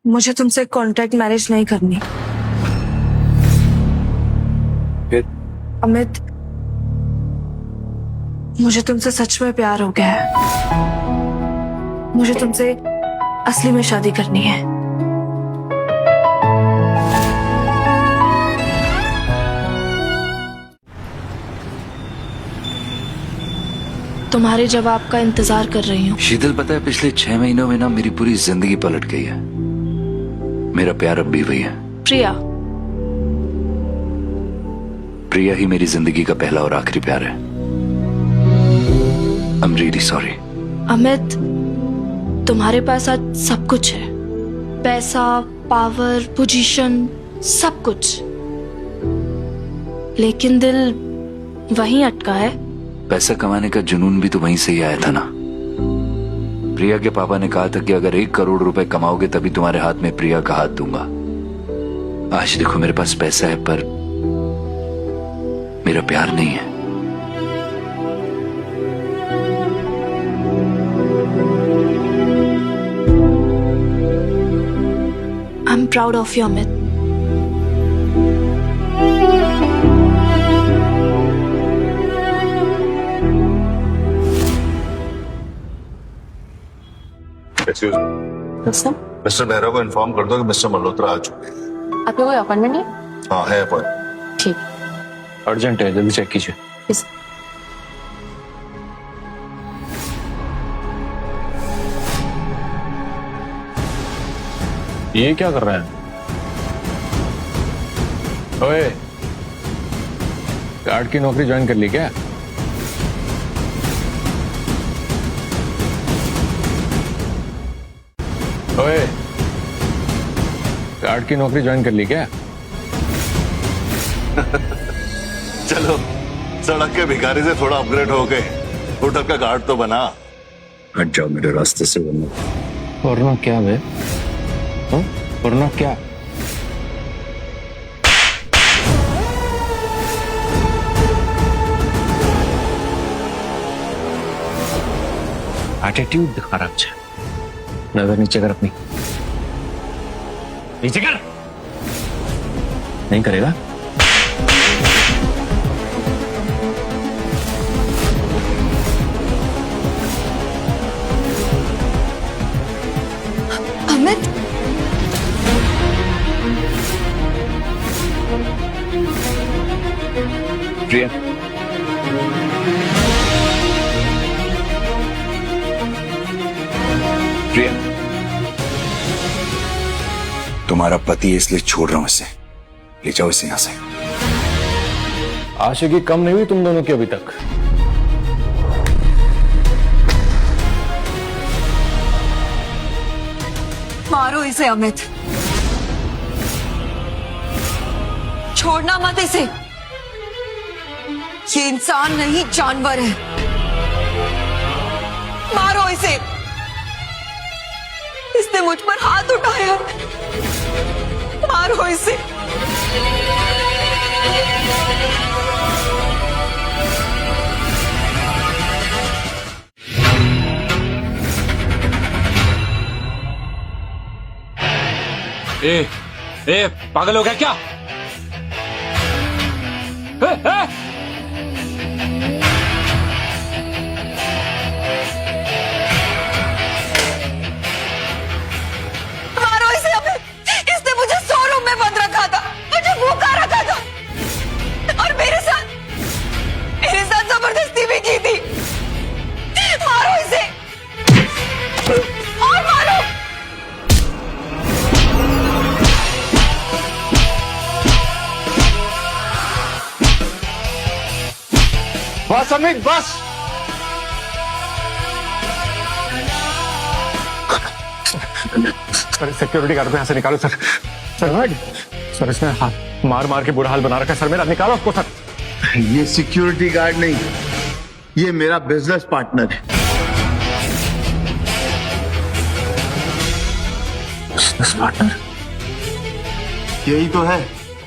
मुझे तुमसे कॉन्ट्रैक्ट मैरिज नहीं करनी। फिर? अमित, मुझे तुमसे सच में प्यार हो गया है। मुझे तुमसे असली में शादी करनी है। तुम्हारे जवाब का इंतजार कर रही हूँ। शीतल, पता है पिछले 6 महीनों में ना मेरी पूरी जिंदगी पलट गई है। मेरा प्यार अब भी वही है। प्रिया। प्रिया ही मेरी जिंदगी का पहला और आखिरी प्यार है। I am really sorry. Amit, तुम्हारे पास आज सब कुछ है, पैसा, पावर, पोजीशन, सब कुछ, लेकिन दिल वहीं अटका है। पैसा कमाने का जुनून भी तो वहीं से ही आया था ना। प्रिया के पापा ने कहा था कि अगर 1 करोड़ रुपए कमाओगे तभी तुम्हारे हाथ में प्रिया का हाथ दूंगा। आज देखो मेरे पास पैसा है पर मेरा प्यार नहीं है। I am proud of you Amit. Mister Mehra को इन्फॉर्म कर दो कि मिस्टर मल्होत्रा आ चुके हैं। आपको कोई अपॉइंटमेंट है? हाँ है अपॉइंटमेंट। ठीक। अर्जेंट है, जल्दी चेक कीजिए। Yes. ये क्या कर रहा है? ओए, गार्ड की नौकरी ज्वाइन कर ली क्या? ओए, गार्ड की नौकरी ज्वाइन कर ली क्या? चलो, सड़क के भिखारी से थोड़ा अपग्रेड हो गए, होटल का गार्ड तो बना। हट जाओ मेरे रास्ते से वरना। वरना क्या बे? वरना क्या? एटीट्यूड दिखा रहा है। नजर नीचे कर अपनी, नीचे कर। नहीं करेगा? अमित, प्रिया, प्रिया, तुम्हारा पति है इसलिए छोड़ रहा हूं इसे। ले जाओ इसे यहां से। आशिकी कम नहीं हुई तुम दोनों की अभी तक। मारो इसे अमित, छोड़ना मत इसे। ये इंसान नहीं जानवर है। मारो इसे। इसने मुझ पर हाथ उठाया। मारो इसे। ए, पागल हो गया क्या? मारो इसे अमित। इसने मुझे शोरूम में बंद रखा था, मुझे भूखा रखा था और मेरे साथ जबरदस्ती भी की थी। मारो इसे और मारो। बस अमित, बस। सर, सिक्योरिटी गार्ड को यहाँ से निकालो सर। सर इसने हाथ मार मार के बुरा हाल बना रखा है सर मेरा। निकालो उसको सर। ये सिक्योरिटी गार्ड नहीं, ये मेरा बिजनेस पार्टनर है। Business partner? यही तो है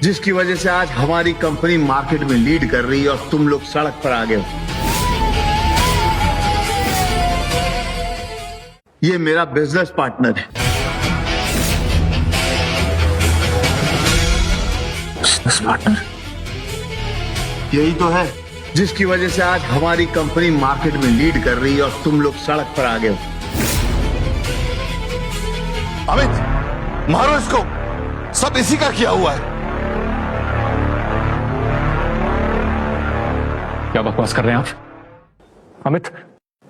जिसकी वजह से आज हमारी कंपनी मार्केट में लीड कर रही है और तुम लोग सड़क पर आ गए हो। ये मेरा बिजनेस पार्टनर है। Business partner? यही तो है जिसकी वजह से आज हमारी कंपनी मार्केट में लीड कर रही है और तुम लोग सड़क पर आ गए हो। अमित मारो इसको, सब इसी का किया हुआ है। क्या बकवास कर रहे हैं आप? अमित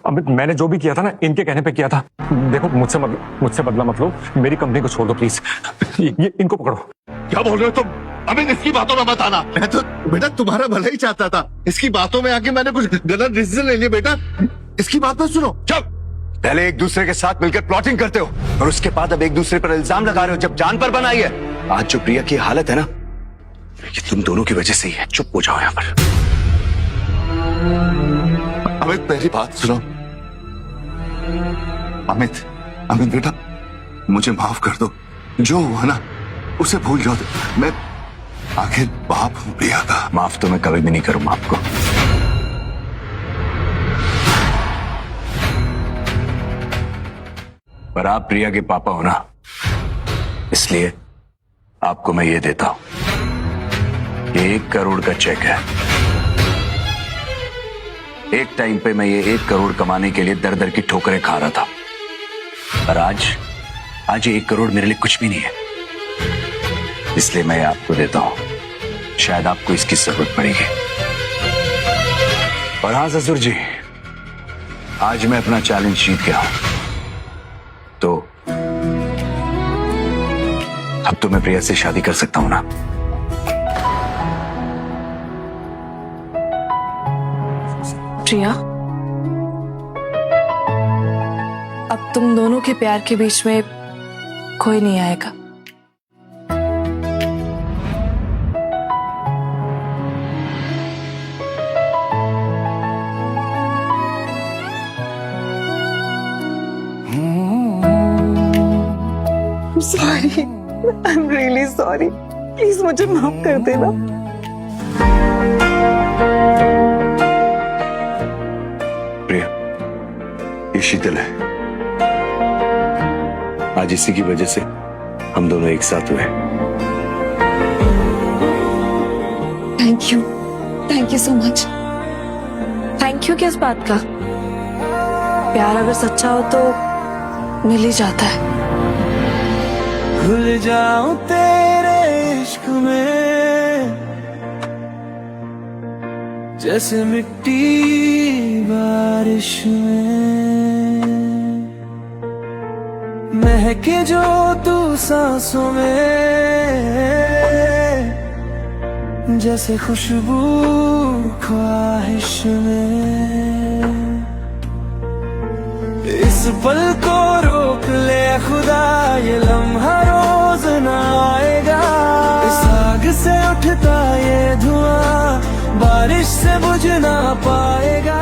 अमित मैंने जो भी किया था ना इनके कहने पे किया था। देखो मुझसे बदला मत लो, मेरी कंपनी को छोड़ दो प्लीज। ये इनको पकड़ो। क्या बोल रहे हो तुम? अमित इसकी बातों में मत आना। मैं तो बेटा तुम्हारा भला ही चाहता था, इसकी बातों में आके मैंने कुछ गलत डिसीजन ले लिया। बेटा इसकी बात मत सुनो। जब पहले एक दूसरे के साथ मिलकर प्लॉटिंग करते हो और उसके बाद अब एक दूसरे पर इल्जाम लगा रहे हो जब जान पर बनाई है। आज जो प्रिया की हालत है ना, ये तुम दोनों की वजह से ही है। चुप हो जाओ यहाँ पर। अमित मेरी बात सुनो। अमित बेटा मुझे माफ कर दो, जो हुआ ना उसे भूल जाओ। मैं आखिर बाप हूं प्रिया का। माफ तो मैं कभी भी नहीं करूंगा आपको। पर आप प्रिया के पापा हो ना, इसलिए आपको मैं ये देता हूं। ये 1 करोड़ का चेक है। एक टाइम पे मैं ये 1 करोड़ कमाने के लिए दर दर की ठोकरें खा रहा था, पर आज ये 1 करोड़ मेरे लिए कुछ भी नहीं है। इसलिए मैं आपको देता हूं, शायद आपको इसकी जरूरत पड़ेगी। और हाँ ससुर जी, आज मैं अपना चैलेंज जीत गया हूं, तो अब तो मैं प्रिया से शादी कर सकता हूं ना। प्रिया, अब तुम दोनों के प्यार के बीच में कोई नहीं आएगा। Sorry, I am really sorry. Please मुझे माफ कर देना। प्रिया, ये शीतल है। आज इसी की वजह से हम दोनों एक साथ हुए। Thank you so much. Thank you किस बात का? प्यार अगर सच्चा हो तो मिल ही जाता है। भूल जाऊं तेरे इश्क में जैसे मिट्टी बारिश में, महके जो तू सांसों में जैसे खुशबू ख्वाहिश में। इस पल को रोक ले खुदा, ये लम्हा रोज ना आएगा। इस आग से उठता ये धुआं बारिश से बुझ ना पाएगा।